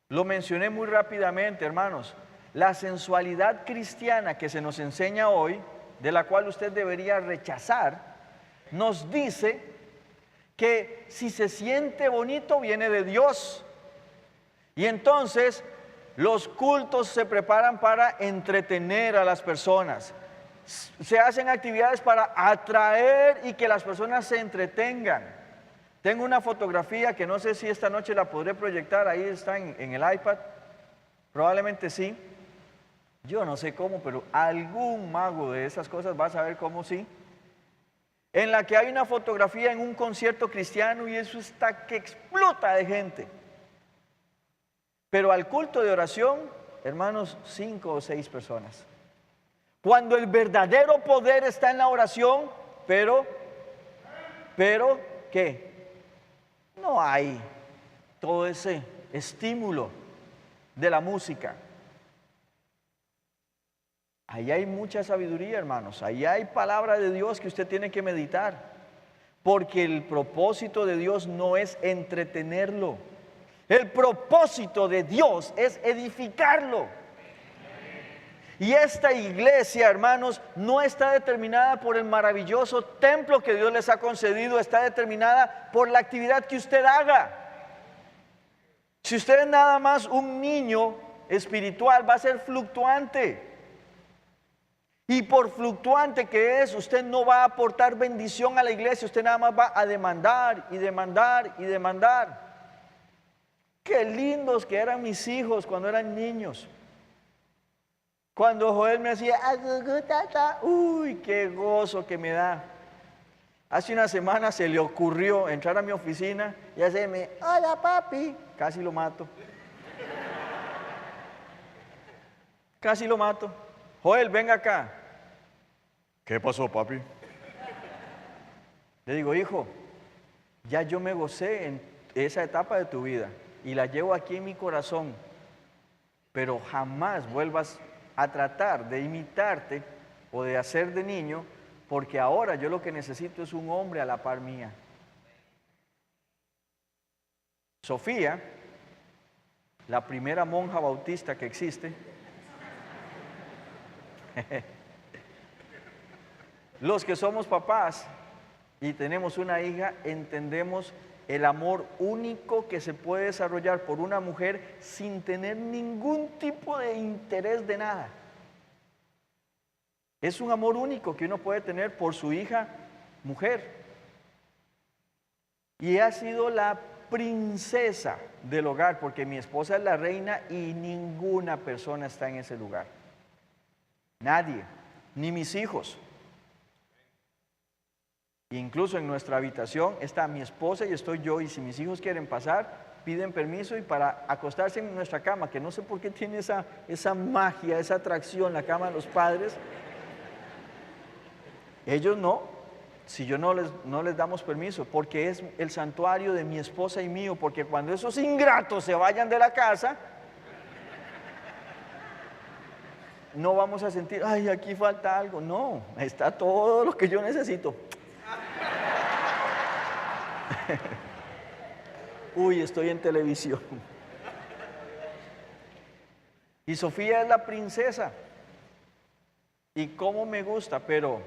Lo mencioné muy rápidamente, hermanos. La sensualidad cristiana que se nos enseña hoy, de la cual usted debería rechazar, nos dice que si se siente bonito viene de Dios. Y entonces los cultos se preparan para entretener a las personas. Se hacen actividades para atraer y que las personas se entretengan. Tengo una fotografía que no sé si esta noche la podré proyectar, ahí está en el iPad, probablemente sí. Yo no sé cómo, pero algún mago de esas cosas va a saber cómo sí. En la que hay una fotografía en un concierto cristiano y eso está que explota de gente. Pero al culto de oración, hermanos, 5 o 6 personas. Cuando el verdadero poder está en la oración, pero, ¿qué? No hay todo ese estímulo de la música. Ahí hay mucha sabiduría, hermanos. Ahí hay palabra de Dios que usted tiene que meditar. Porque el propósito de Dios no es entretenerlo. El propósito de Dios es edificarlo. Y esta iglesia, hermanos, no está determinada por el maravilloso templo que Dios les ha concedido, está determinada por la actividad que usted haga. Si usted es nada más un niño espiritual, va a ser fluctuante. Y por fluctuante que es, usted no va a aportar bendición a la iglesia, usted nada más va a demandar y demandar y demandar. Qué lindos que eran mis hijos cuando eran niños. Cuando Joel me hacía, uy, qué gozo que me da. Hace una semana se le ocurrió entrar a mi oficina y hacerme, hola papi, casi lo mato. Casi lo mato. Joel, venga acá. ¿Qué pasó, papi? Le digo, hijo, ya yo me gocé en esa etapa de tu vida y la llevo aquí en mi corazón, pero jamás vuelvas a tratar de imitarte o de hacer de niño, porque ahora yo lo que necesito es un hombre a la par mía. Sofía, la primera monja bautista que existe, los que somos papás y tenemos una hija, entendemos el amor único que se puede desarrollar por una mujer sin tener ningún tipo de interés de nada. Es un amor único que uno puede tener por su hija mujer. Y ha sido la princesa del hogar, porque mi esposa es la reina y ninguna persona está en ese lugar. Nadie. ni mis hijos. Incluso en nuestra habitación está mi esposa y estoy yo, y si mis hijos quieren pasar, piden permiso y para acostarse en nuestra cama, que no sé por qué tiene esa magia, esa atracción, la cama de los padres. Ellos no, si yo no les damos permiso, porque es el santuario de mi esposa y mío, porque cuando esos ingratos se vayan de la casa, no vamos a sentir, ay, aquí falta algo. No, está todo lo que yo necesito. Uy, estoy en televisión. Y Sofía es la princesa. Y cómo me gusta, pero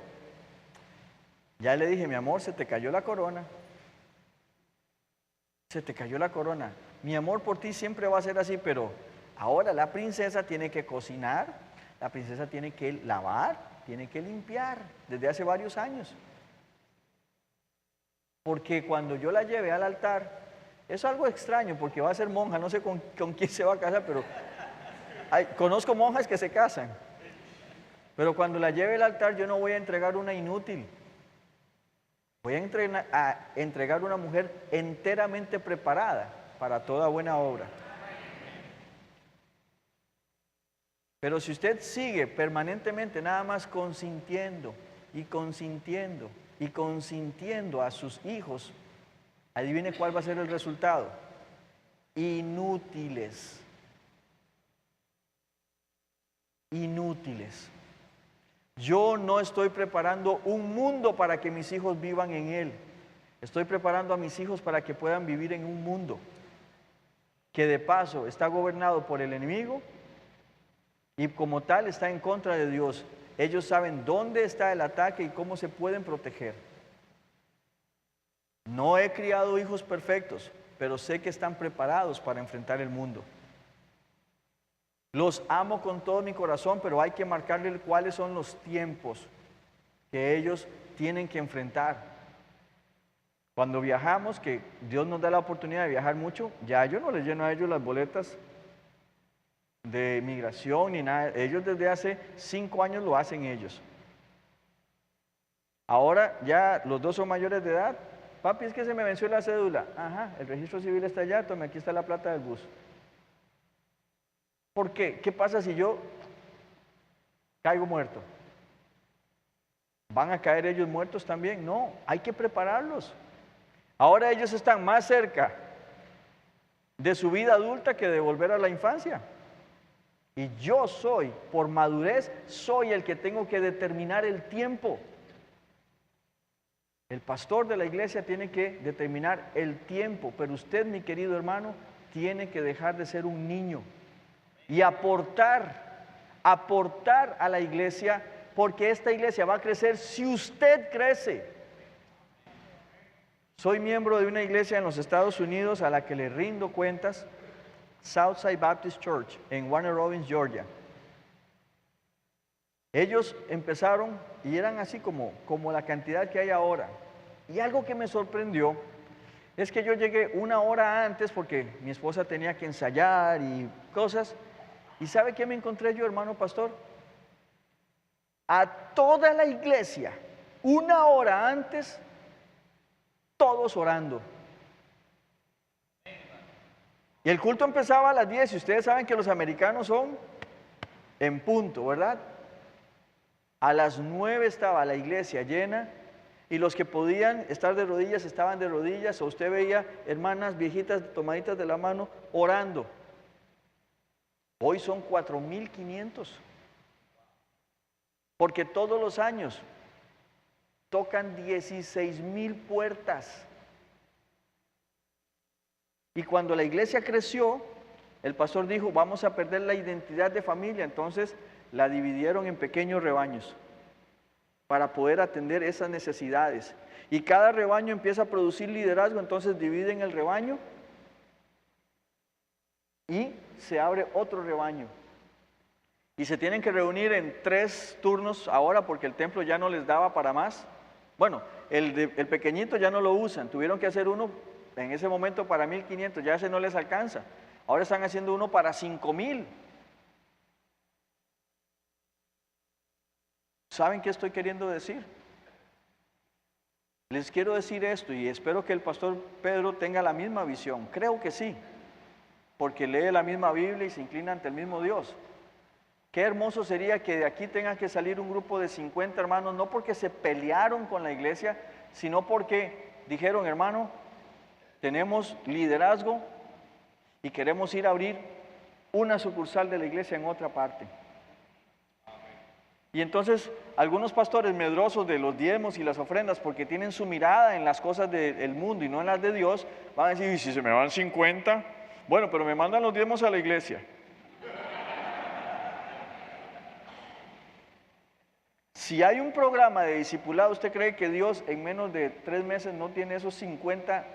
ya le dije, mi amor, se te cayó la corona. Se te cayó la corona. Mi amor por ti siempre va a ser así, pero ahora la princesa tiene que cocinar, la princesa tiene que lavar, tiene que limpiar, desde hace varios años. Porque cuando yo la llevé al altar, es algo extraño porque va a ser monja, no sé con quién se va a casar, pero conozco monjas que se casan. Pero cuando la lleve al altar yo no voy a entregar una inútil. Voy a entregar una mujer enteramente preparada para toda buena obra. Pero si usted sigue permanentemente nada más consintiendo y consintiendo y consintiendo a sus hijos, adivine cuál va a ser el resultado. Inútiles. Inútiles. Yo no estoy preparando un mundo para que mis hijos vivan en él. Estoy preparando a mis hijos para que puedan vivir en un mundo que de paso está gobernado por el enemigo y como tal está en contra de Dios. Ellos saben dónde está el ataque y cómo se pueden proteger. No he criado hijos perfectos, pero sé que están preparados para enfrentar el mundo. Los amo con todo mi corazón, pero hay que marcarles cuáles son los tiempos que ellos tienen que enfrentar. Cuando viajamos, que Dios nos da la oportunidad de viajar mucho, ya yo no les lleno a ellos las boletas de migración ni nada. Ellos desde hace 5 años lo hacen ellos. Ahora ya los dos son mayores de edad. Papi, es que se me venció la cédula. Ajá, el registro civil está allá, tome, aquí está la plata del bus. ¿Por qué? ¿Qué pasa si yo caigo muerto? ¿Van a caer ellos muertos también? No, hay que prepararlos. Ahora ellos están más cerca de su vida adulta que de volver a la infancia. Y yo soy, por madurez, soy el que tengo que determinar el tiempo. El pastor de la iglesia tiene que determinar el tiempo, pero usted, mi querido hermano, tiene que dejar de ser un niño y aportar a la iglesia, porque esta iglesia va a crecer si usted crece. Soy miembro de una iglesia en los Estados Unidos a la que le rindo cuentas, Southside Baptist Church, en Warner Robins, Georgia. Ellos empezaron y eran así como la cantidad que hay ahora. Y algo que me sorprendió es que yo llegué 1 hora antes porque mi esposa tenía que ensayar y cosas. ¿Y sabe qué me encontré yo, hermano pastor? A toda la iglesia, 1 hora antes, todos orando. Y el culto empezaba a las 10 y ustedes saben que los americanos son en punto, ¿verdad? A las 9 estaba la iglesia llena y los que podían estar de rodillas estaban de rodillas, o usted veía hermanas viejitas tomaditas de la mano orando. Hoy son 4,500, porque todos los años tocan 16,000 puertas. Y cuando la iglesia creció, el pastor dijo, vamos a perder la identidad de familia, entonces la dividieron en pequeños rebaños para poder atender esas necesidades. Y cada rebaño empieza a producir liderazgo, entonces dividen el rebaño y se abre otro rebaño. Y se tienen que reunir en 3 turnos ahora porque el templo ya no les daba para más. Bueno, el pequeñito ya no lo usan, tuvieron que hacer uno en ese momento para 1,500, ya ese no les alcanza. Ahora están haciendo uno para 5,000. ¿Saben qué estoy queriendo decir? Les quiero decir esto y espero que el pastor Pedro tenga la misma visión. Creo que sí, porque lee la misma Biblia y se inclina ante el mismo Dios. Qué hermoso sería que de aquí tenga que salir un grupo de 50 hermanos, no porque se pelearon con la iglesia, sino porque dijeron, hermano, tenemos liderazgo y queremos ir a abrir una sucursal de la iglesia en otra parte. Y entonces algunos pastores medrosos de los diezmos y las ofrendas, porque tienen su mirada en las cosas del mundo y no en las de Dios, van a decir, ¿y si se me van 50? Bueno, pero me mandan los diezmos a la iglesia. Si hay un programa de discipulado, ¿usted cree que Dios en menos de 3 meses no tiene esos 50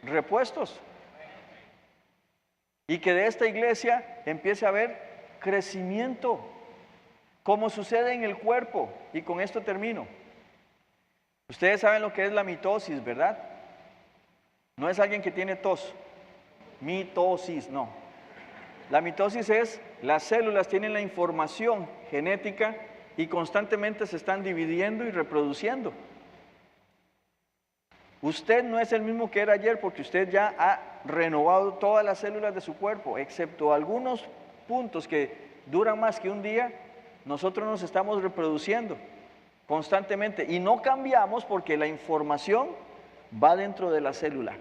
repuestos? Y que de esta iglesia empiece a haber crecimiento, como sucede en el cuerpo. Y con esto termino. Ustedes saben lo que es la mitosis, ¿verdad? No es alguien que tiene tos. Mitosis, no. La mitosis es, las células tienen la información genética y constantemente se están dividiendo y reproduciendo. Usted no es el mismo que era ayer porque usted ya ha renovado todas las células de su cuerpo, excepto algunos puntos que duran más que un día. Nosotros nos estamos reproduciendo constantemente y no cambiamos porque la información va dentro de la célula.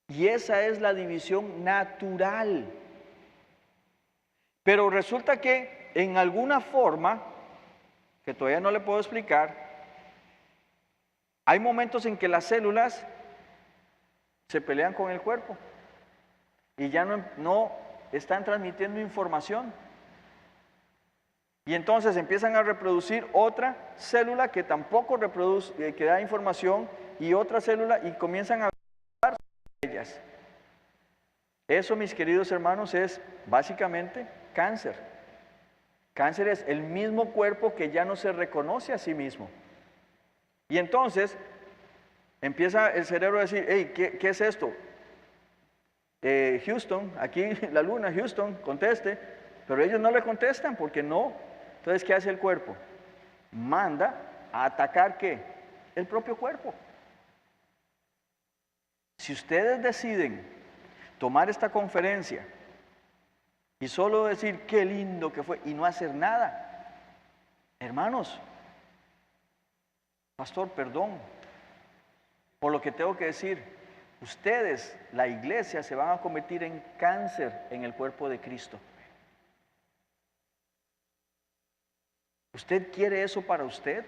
Y esa es la división natural. Pero resulta que en alguna forma, que todavía no le puedo explicar, hay momentos en que las células se pelean con el cuerpo y ya no están transmitiendo información. Y entonces empiezan a reproducir otra célula que tampoco reproduce, que da información, y otra célula, y comienzan a hablar sobre ellas. Eso, mis queridos hermanos, es básicamente cáncer. Cáncer es el mismo cuerpo que ya no se reconoce a sí mismo. Y entonces empieza el cerebro a decir, hey, ¿qué es esto? Houston, aquí la luna, Houston, conteste. Pero ellos no le contestan porque no. Entonces, ¿qué hace el cuerpo? Manda a atacar ¿qué? El propio cuerpo. Si ustedes deciden tomar esta conferencia y solo decir qué lindo que fue y no hacer nada, hermanos, pastor, perdón por lo que tengo que decir, ustedes, la iglesia, se van a convertir en cáncer en el cuerpo de Cristo. ¿Usted quiere eso para usted?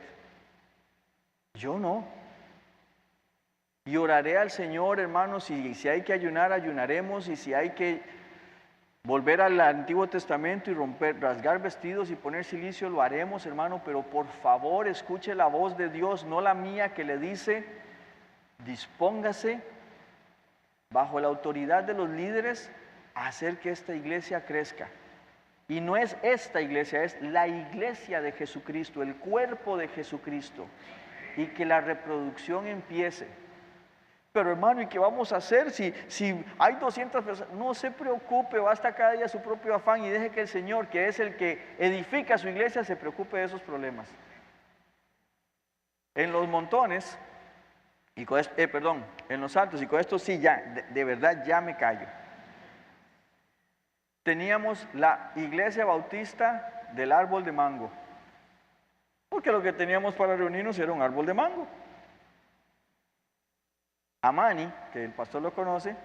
Yo no. Y oraré al Señor, hermanos, y si hay que ayunar, ayunaremos, y si hay que volver al Antiguo Testamento y rasgar vestidos y poner silicio, lo haremos, hermano, pero por favor escuche la voz de Dios, no la mía, que le dice, dispóngase bajo la autoridad de los líderes a hacer que esta iglesia crezca. Y no es esta iglesia, es la iglesia de Jesucristo, el cuerpo de Jesucristo, y que la reproducción empiece. Pero hermano, ¿y qué vamos a hacer si hay 200 personas? No se preocupe, basta cada día su propio afán y deje que el Señor, que es el que edifica su iglesia, se preocupe de esos problemas. En los montones, y con esto, en los altos, y con esto sí ya, de verdad ya me callo. Teníamos la iglesia bautista del árbol de mango, porque lo que teníamos para reunirnos era un árbol de mango. A Manny, que el pastor lo conoce,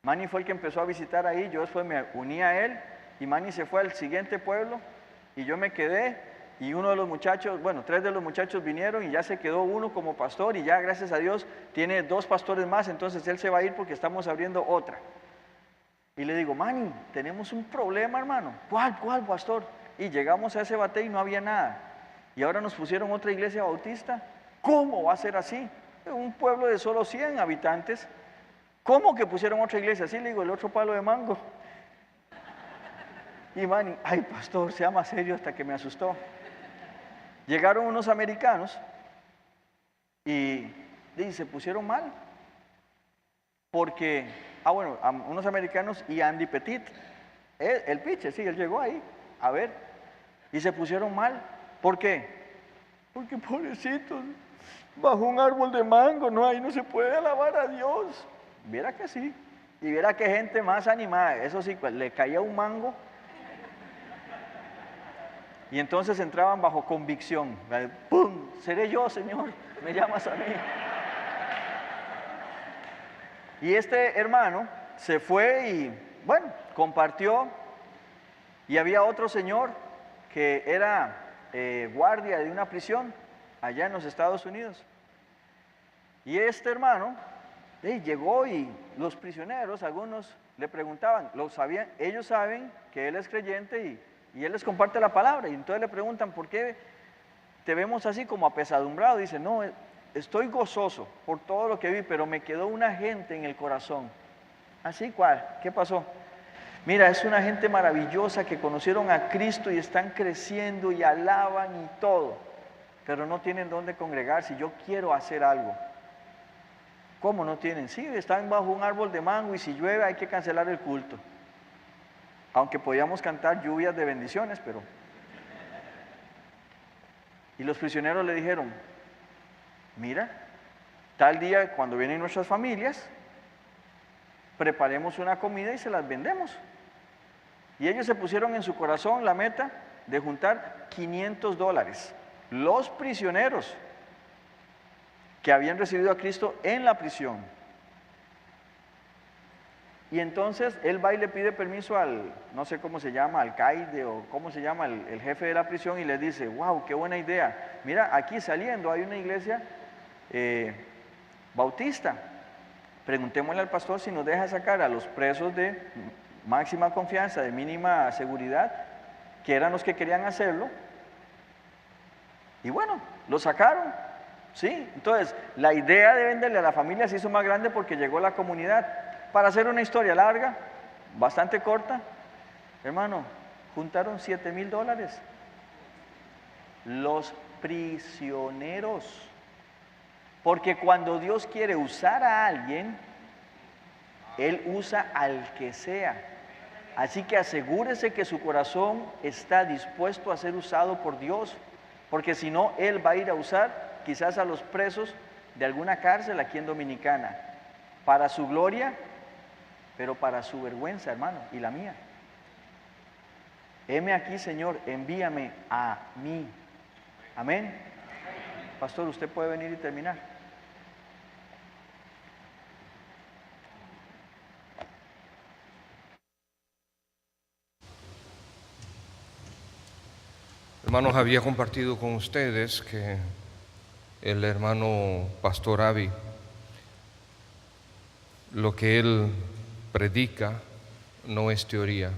Manny fue el que empezó a visitar ahí, yo después me uní a él, y Manny se fue al siguiente pueblo, y yo me quedé, y uno de los muchachos, bueno, 3 de los muchachos vinieron, y ya se quedó uno como pastor, y ya gracias a Dios tiene 2 pastores más, entonces él se va a ir porque estamos abriendo otra. Y le digo, Manny, tenemos un problema, hermano. ¿Cuál, pastor? Y llegamos a ese bate y no había nada. Y ahora nos pusieron otra iglesia bautista. ¿Cómo va a ser así? Un pueblo de solo 100 habitantes. ¿Cómo que pusieron otra iglesia? Así le digo, el otro palo de mango. Y Manny, ay, pastor, sea más serio, hasta que me asustó. Llegaron unos americanos y se pusieron mal. Porque, unos americanos y Andy Petit, el pitcher, sí, él llegó ahí, a ver, Y se pusieron mal. ¿Por qué? Porque pobrecitos, bajo un árbol de mango, no, ahí no se puede alabar a Dios. Viera que sí. Y viera que gente más animada. Eso sí, pues, le caía un mango. Y entonces entraban bajo convicción. ¡Pum! Seré yo, Señor. Me llamas a mí. Y este hermano se fue y, bueno, compartió. Y había otro señor que era guardia de una prisión allá en los Estados Unidos. Y este hermano llegó y los prisioneros, algunos le preguntaban, ellos saben que él es creyente y él les comparte la palabra. Y entonces le preguntan, ¿por qué te vemos así como apesadumbrado? Dice, no, estoy gozoso por todo lo que vi, pero me quedó una gente en el corazón. ¿Así cuál? ¿Qué pasó? Mira, es una gente maravillosa que conocieron a Cristo y están creciendo y alaban y todo, pero no tienen dónde congregarse. Yo quiero hacer algo. ¿Cómo no tienen? Sí, están bajo un árbol de mango y si llueve hay que cancelar el culto. Aunque podíamos cantar lluvias de bendiciones, pero... Y los prisioneros le dijeron, mira, tal día cuando vienen nuestras familias, preparemos una comida y se las vendemos. Y ellos se pusieron en su corazón la meta de juntar $500. Los prisioneros que habían recibido a Cristo en la prisión. Y entonces él va y le pide permiso al, no sé cómo se llama, alcaide o cómo se llama, el jefe de la prisión, y le dice, wow, qué buena idea. Mira, aquí saliendo hay una iglesia bautista. Preguntémosle al pastor si nos deja sacar a los presos de máxima confianza, de mínima seguridad, que eran los que querían hacerlo. Y bueno, lo sacaron, ¿sí? Entonces, la idea de venderle a la familia se hizo más grande porque llegó la comunidad. Para hacer una historia larga, bastante corta, hermano, juntaron $7,000. Los prisioneros. Porque cuando Dios quiere usar a alguien, Él usa al que sea. Así que asegúrese que su corazón está dispuesto a ser usado por Dios, porque si no, Él va a ir a usar quizás a los presos de alguna cárcel aquí en Dominicana, para su gloria, pero para su vergüenza, hermano, y la mía. Heme aquí, Señor, envíame a mí. Amén. Pastor, usted puede venir y terminar. Hermanos, había compartido con ustedes que el hermano Pastor Avi, lo que él predica no es teoría.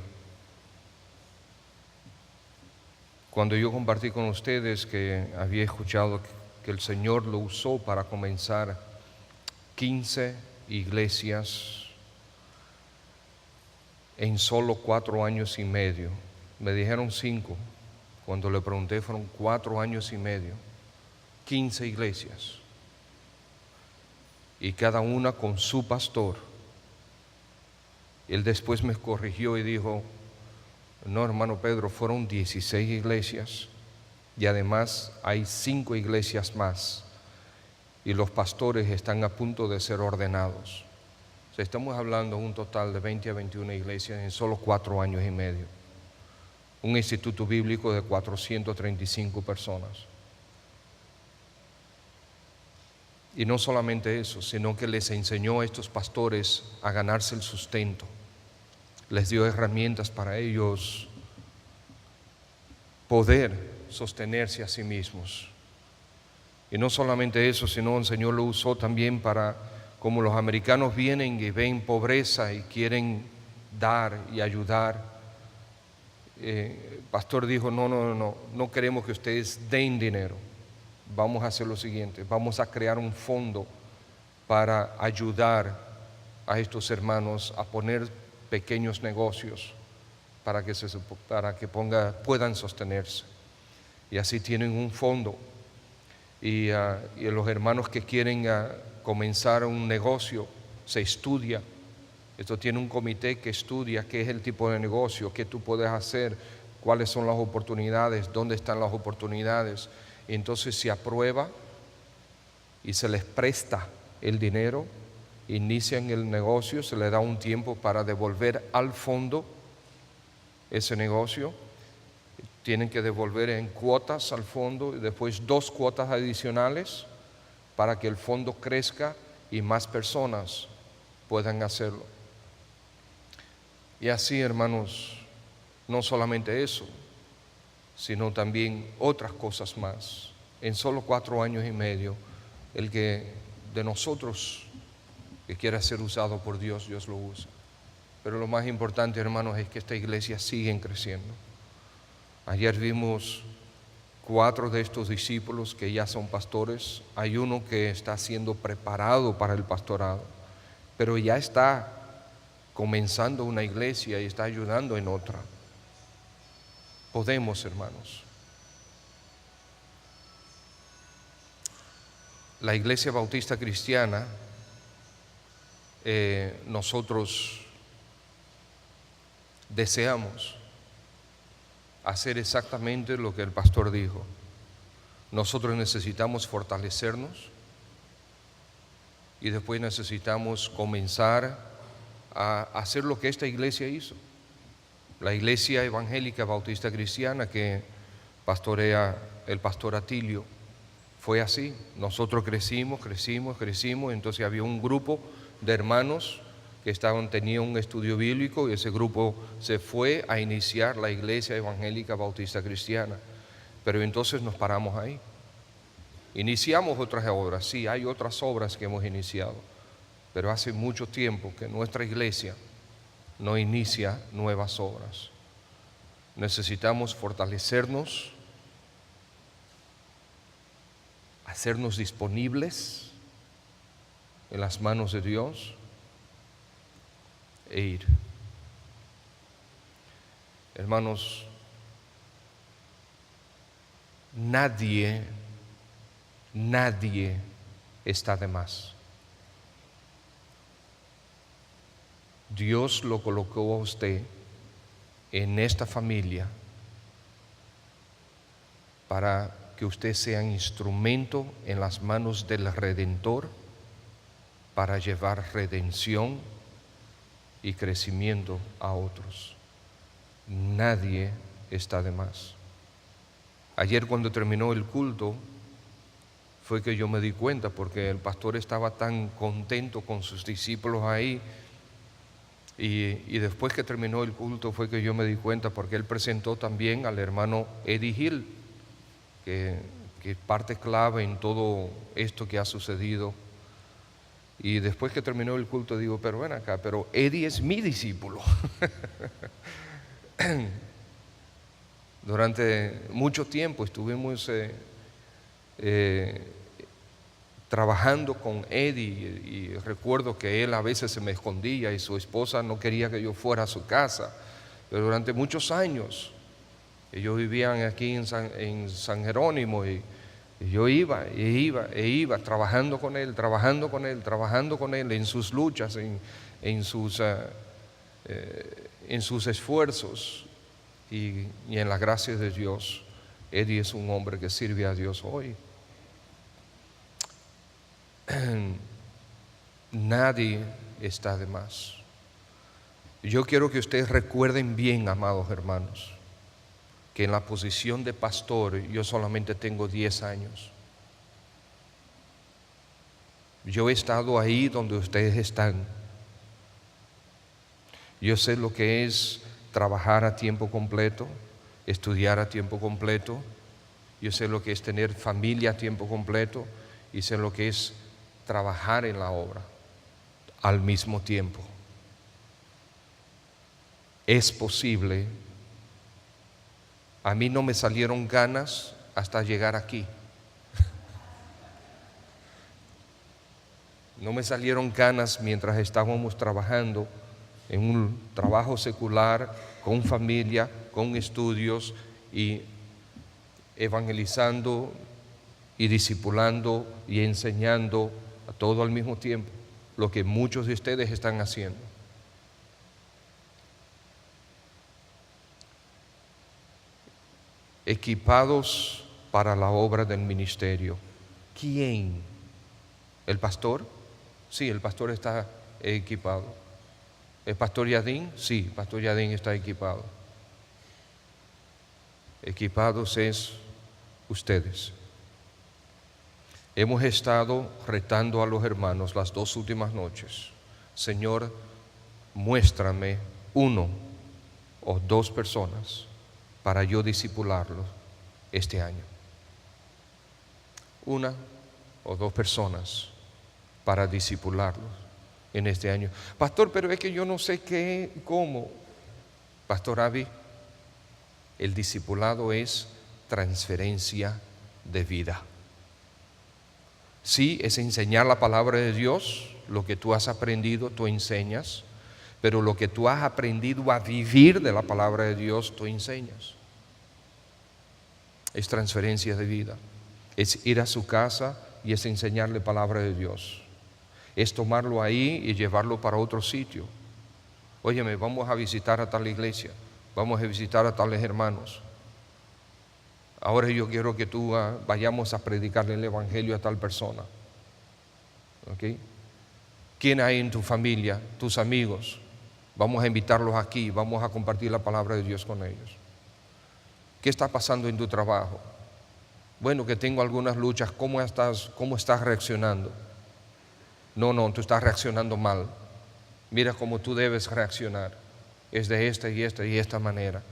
Cuando yo compartí con ustedes que había escuchado que el Señor lo usó para comenzar 15 iglesias en solo 4 años y medio, me dijeron 5. Cuando le pregunté fueron 4 años y medio, 15 iglesias, y cada una con su pastor. Él después me corrigió y dijo, no, hermano Pedro, fueron 16 iglesias y además hay 5 iglesias más y los pastores están a punto de ser ordenados. O sea, estamos hablando de un total de 20 a 21 iglesias en solo 4 años y medio. Un instituto bíblico de 435 personas. Y no solamente eso, sino que les enseñó a estos pastores a ganarse el sustento. Les dio herramientas para ellos poder sostenerse a sí mismos. Y no solamente eso, sino el Señor lo usó también para, como los americanos vienen y ven pobreza y quieren dar y ayudar. Pastor dijo, no queremos que ustedes den dinero. Vamos a hacer lo siguiente, vamos a crear un fondo para ayudar a estos hermanos a poner pequeños negocios para que puedan sostenerse. Y así tienen un fondo. Y los hermanos que quieren comenzar un negocio, se estudia. Esto tiene un comité que estudia qué es el tipo de negocio, qué tú puedes hacer, cuáles son las oportunidades, dónde están las oportunidades. Entonces se aprueba y se les presta el dinero, inician el negocio, se les da un tiempo para devolver al fondo ese negocio. Tienen que devolver en cuotas al fondo y después 2 cuotas adicionales para que el fondo crezca y más personas puedan hacerlo. Y así, hermanos, no solamente eso, sino también otras cosas más. En solo 4 años y medio, el que de nosotros que quiera ser usado por Dios, Dios lo usa. Pero lo más importante, hermanos, es que esta iglesia sigue creciendo. Ayer vimos 4 de estos discípulos que ya son pastores. Hay uno que está siendo preparado para el pastorado, pero ya está comenzando una iglesia y está ayudando en otra. Podemos, hermanos. La Iglesia Bautista Cristiana, nosotros deseamos hacer exactamente lo que el pastor dijo. Nosotros necesitamos fortalecernos y después necesitamos comenzar a hacer lo que esta iglesia hizo. La Iglesia Evangélica Bautista Cristiana que pastorea el pastor Atilio fue así. Nosotros crecimos, entonces había un grupo de hermanos que tenían un estudio bíblico y ese grupo se fue a iniciar la Iglesia Evangélica Bautista Cristiana. Pero entonces nos paramos ahí. Iniciamos otras obras, sí, hay otras obras que hemos iniciado, pero hace mucho tiempo que nuestra iglesia no inicia nuevas obras. Necesitamos fortalecernos, hacernos disponibles en las manos de Dios e ir. Hermanos, nadie está de más. Dios lo colocó a usted en esta familia para que usted sea un instrumento en las manos del Redentor para llevar redención y crecimiento a otros. Nadie está de más. Ayer cuando terminó el culto fue que yo me di cuenta, porque el pastor estaba tan contento con sus discípulos ahí, y después que terminó el culto fue que yo me di cuenta, porque él presentó también al hermano Eddie Hill, que es parte clave en todo esto que ha sucedido. Y después que terminó el culto digo, pero ven acá, pero Eddie es mi discípulo. Durante mucho tiempo estuvimos trabajando con Eddie, y recuerdo que él a veces se me escondía y su esposa no quería que yo fuera a su casa, pero durante muchos años ellos vivían aquí en San Jerónimo, y yo iba trabajando con él en sus luchas, en sus esfuerzos, y en la gracia de Dios. Eddie es un hombre que sirve a Dios hoy. Nadie está de más. Yo quiero que ustedes recuerden bien, amados hermanos, que en la posición de pastor yo solamente tengo 10 años. Yo he estado ahí donde ustedes están. Yo sé lo que es trabajar a tiempo completo, estudiar a tiempo completo. Yo sé lo que es tener familia a tiempo completo, y sé lo que es trabajar en la obra al mismo tiempo. Es posible. A mí no me salieron ganas hasta llegar aquí. No me salieron ganas mientras estábamos trabajando en un trabajo secular, con familia, con estudios, y evangelizando y discipulando y enseñando a todo al mismo tiempo, lo que muchos de ustedes están haciendo. 。 . 。 . 。 . . . . . . . . . . . . . . . . . . . . . . . . . . . . . . . . . . . . . . . . . . . . . . . . . . 。 . equipados para la obra del ministerio. ¿Quién? ¿El pastor? Sí, el pastor está equipado. ¿El pastor Yadín? Sí, el pastor Yadín está equipado. Equipados es ustedes. Hemos estado retando a los hermanos las 2 últimas noches. Señor, muéstrame 1 o 2 personas para yo discipularlos este año. 1 o 2 personas para discipularlos en este año. Pastor, pero es que yo no sé qué, cómo. Pastor Avi, el discipulado es transferencia de vida. Sí, es enseñar la palabra de Dios, lo que tú has aprendido, tú enseñas, pero lo que tú has aprendido a vivir de la palabra de Dios, tú enseñas. Es transferencia de vida, es ir a su casa y es enseñarle palabra de Dios, es tomarlo ahí y llevarlo para otro sitio. Óyeme, vamos a visitar a tal iglesia, vamos a visitar a tales hermanos. Ahora yo quiero que tú vayamos a predicarle el evangelio a tal persona. ¿Okay? ¿Quién hay en tu familia? Tus amigos. Vamos a invitarlos aquí, vamos a compartir la palabra de Dios con ellos. ¿Qué está pasando en tu trabajo? Bueno, que tengo algunas luchas. ¿Cómo estás reaccionando? No, tú estás reaccionando mal. Mira cómo tú debes reaccionar. Es de esta y esta manera.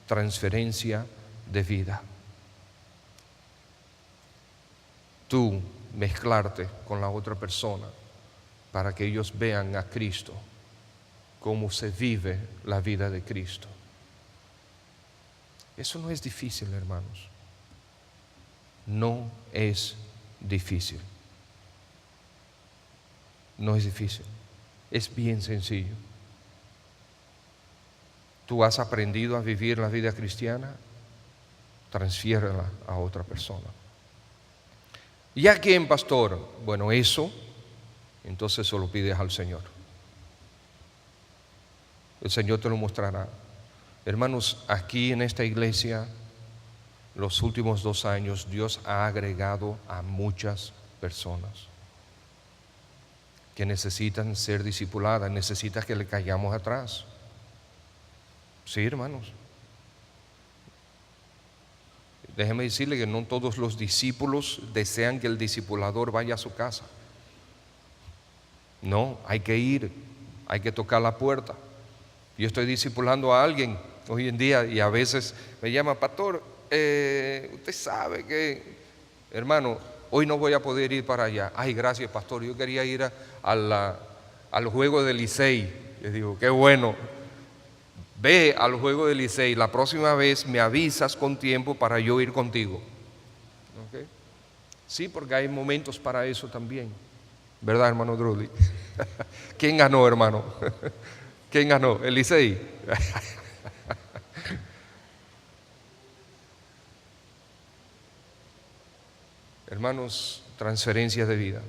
Transferencia de vida. Tú mezclarte con la otra persona para que ellos vean a Cristo, cómo se vive la vida de Cristo. Eso no es difícil, hermanos. No es difícil. No es difícil. Es bien sencillo. Tú has aprendido a vivir la vida cristiana, transfiérela a otra persona. ¿Y a quién, pastor? Bueno, eso, entonces se lo pides al Señor. El Señor te lo mostrará. Hermanos, aquí en esta iglesia, los últimos 2 años, Dios ha agregado a muchas personas que necesitan ser discipuladas, necesitan que le caigamos atrás. Sí, hermanos. Déjeme decirle que no todos los discípulos desean que el discipulador vaya a su casa. No, hay que ir, hay que tocar la puerta. Yo estoy discipulando a alguien hoy en día y a veces me llama, pastor, usted sabe que, hermano, hoy no voy a poder ir para allá. Ay, gracias, pastor, yo quería ir al juego del Licey. Les digo, qué bueno. Ve al juego del Licey, la próxima vez me avisas con tiempo para yo ir contigo. ¿Okay? Sí, porque hay momentos para eso también. ¿Verdad, hermano Drulli? ¿Quién ganó, hermano? ¿Quién ganó? ¿El Licey? Hermanos, transferencias de vida.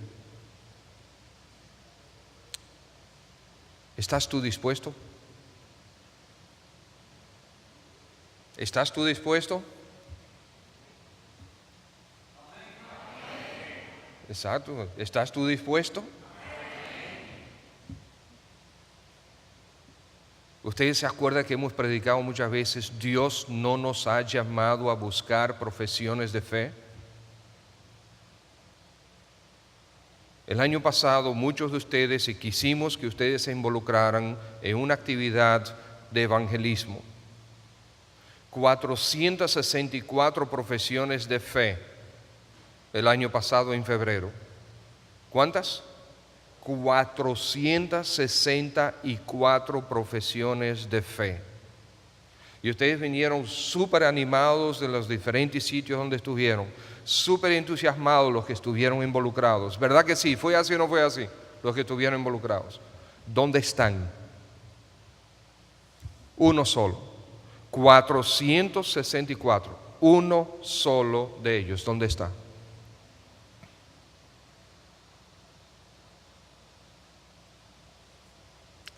¿Estás tú dispuesto? ¿Estás tú dispuesto? Exacto. ¿Estás tú dispuesto? Ustedes se acuerdan que hemos predicado muchas veces, Dios no nos ha llamado a buscar profesiones de fe. El año pasado muchos de ustedes, y quisimos que ustedes se involucraran en una actividad de evangelismo. 464 profesiones de fe el año pasado en febrero. ¿Cuántas? 464 profesiones de fe. Y ustedes vinieron súper animados de los diferentes sitios donde estuvieron, súper entusiasmados los que estuvieron involucrados. ¿Verdad que sí? ¿Fue así o no fue así? Los que estuvieron involucrados. ¿Dónde están? Uno solo. 464, uno solo de ellos. ¿Dónde está?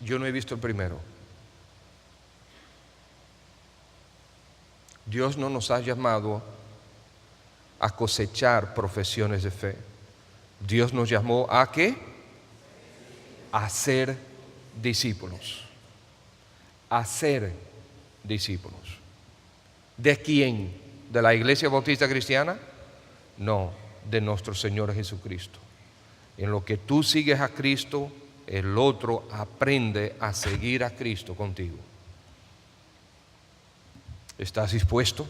Yo no he visto el primero. Dios no nos ha llamado a cosechar profesiones de fe. Dios nos llamó ¿a qué? A ser discípulos. A ser discípulos. ¿De quién? ¿De la Iglesia Bautista Cristiana? No, de nuestro Señor Jesucristo. En lo que tú sigues a Cristo, el otro aprende a seguir a Cristo contigo. ¿Estás dispuesto?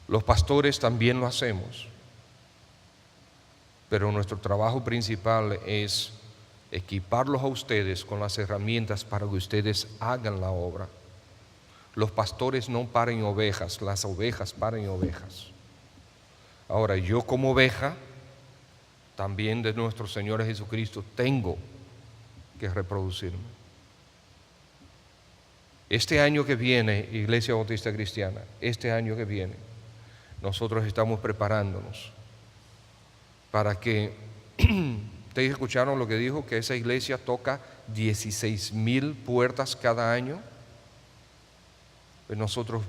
Los pastores también lo hacemos, pero nuestro trabajo principal es equiparlos a ustedes con las herramientas para que ustedes hagan la obra. Los pastores no paren ovejas, las ovejas paren ovejas. Ahora, yo como oveja, también de nuestro Señor Jesucristo, tengo que reproducirme. Este año que viene, Iglesia Bautista Cristiana, este año que viene, nosotros estamos preparándonos para que, ustedes escucharon lo que dijo, que esa iglesia toca 16,000 puertas cada año. Pues nosotros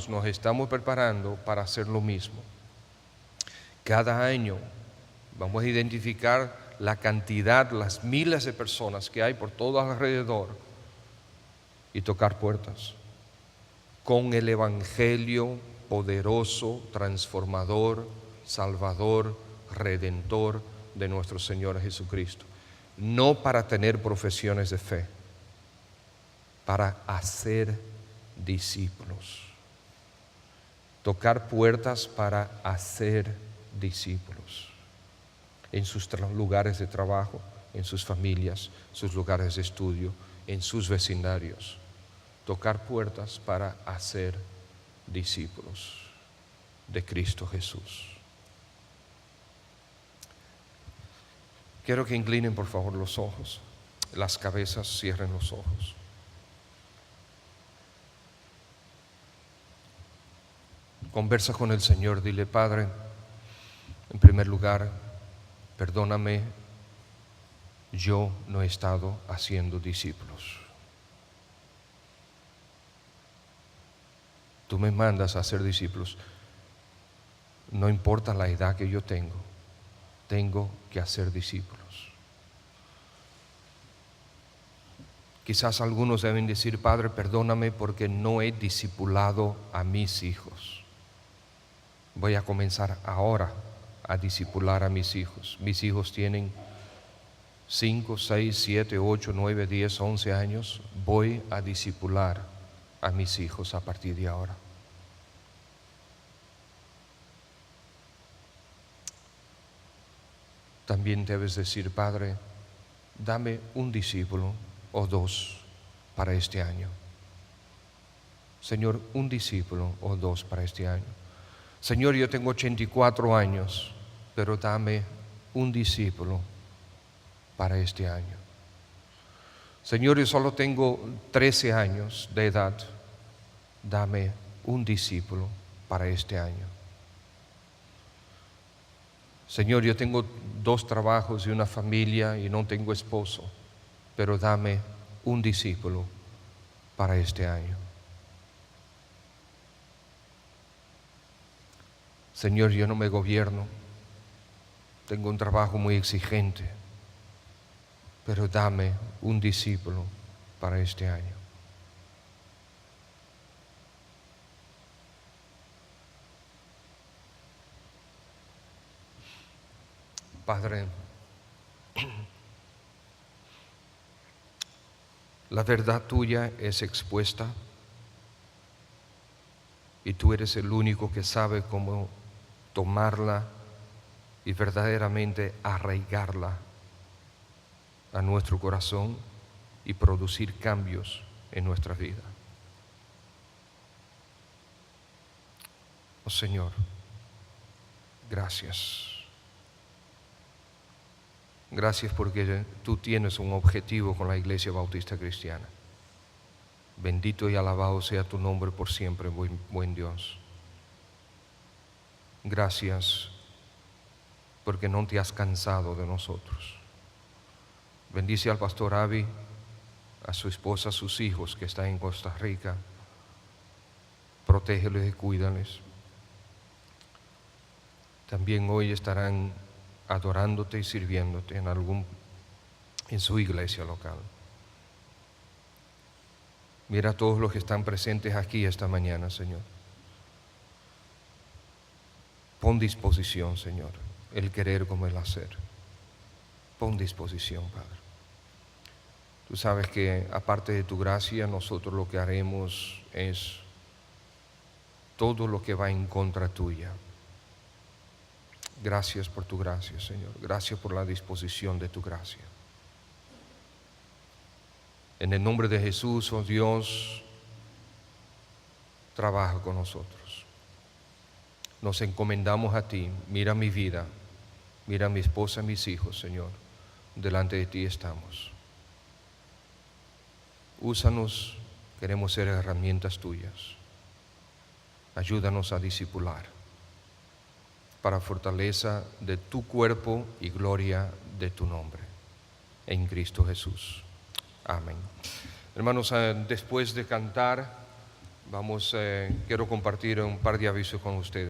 nos estamos preparando para hacer lo mismo. Cada año vamos a identificar la cantidad, las miles de personas que hay por todo alrededor y tocar puertas con el evangelio poderoso, transformador, salvador, redentor de nuestro Señor Jesucristo. No para tener profesiones de fe, para hacer discípulos. Tocar puertas para hacer discípulos. En sus lugares de trabajo, en sus familias, sus lugares de estudio, en sus vecindarios. Tocar puertas para hacer discípulos de Cristo Jesús. Quiero que inclinen por favor los ojos, las cabezas, cierren los ojos. Conversa con el Señor, dile: Padre, en primer lugar, perdóname, yo no he estado haciendo discípulos. Tú me mandas a hacer discípulos. No importa la edad que yo tengo que hacer discípulos. Quizás algunos deben decir: Padre, perdóname porque no he discipulado a mis hijos. Voy a comenzar ahora a discipular a mis hijos. Mis hijos tienen 5, 6, 7, 8, 9, 10, 11 años. Voy a discipular a mis hijos a partir de ahora. También debes decir: Padre, dame un discípulo o dos para este año. Señor, un discípulo o dos para este año. Señor, yo tengo 84 años, pero dame un discípulo para este año. Señor, yo solo tengo 13 años de edad, dame un discípulo para este año. Señor, yo tengo 2 trabajos y una familia y no tengo esposo, pero dame un discípulo para este año. Señor, yo no me gobierno, tengo un trabajo muy exigente, pero dame un discípulo para este año. Padre, la verdad tuya es expuesta y tú eres el único que sabe cómo tomarla y verdaderamente arraigarla a nuestro corazón y producir cambios en nuestra vida. Oh Señor, gracias. Gracias porque tú tienes un objetivo con la Iglesia Bautista Cristiana. Bendito y alabado sea tu nombre por siempre, buen Dios. Gracias porque no te has cansado de nosotros. Bendice al pastor Avi, a su esposa, a sus hijos que están en Costa Rica. protégelos y cuídales. También hoy estarán adorándote y sirviéndote en su iglesia local. Mira a todos los que están presentes aquí esta mañana, Señor. Pon disposición, Señor, el querer como el hacer. Pon disposición, Padre. Tú sabes que aparte de tu gracia, nosotros lo que haremos es todo lo que va en contra tuya. Gracias por tu gracia, Señor. Gracias por la disposición de tu gracia. En el nombre de Jesús, oh Dios, trabaja con nosotros. Nos encomendamos a ti. Mira mi vida, mira a mi esposa, a mis hijos, Señor. Delante de ti estamos. Úsanos, queremos ser herramientas tuyas. Ayúdanos a discipular para fortaleza de tu cuerpo y gloria de tu nombre. En Cristo Jesús. Amén. Hermanos, después de cantar, quiero compartir un par de avisos con ustedes.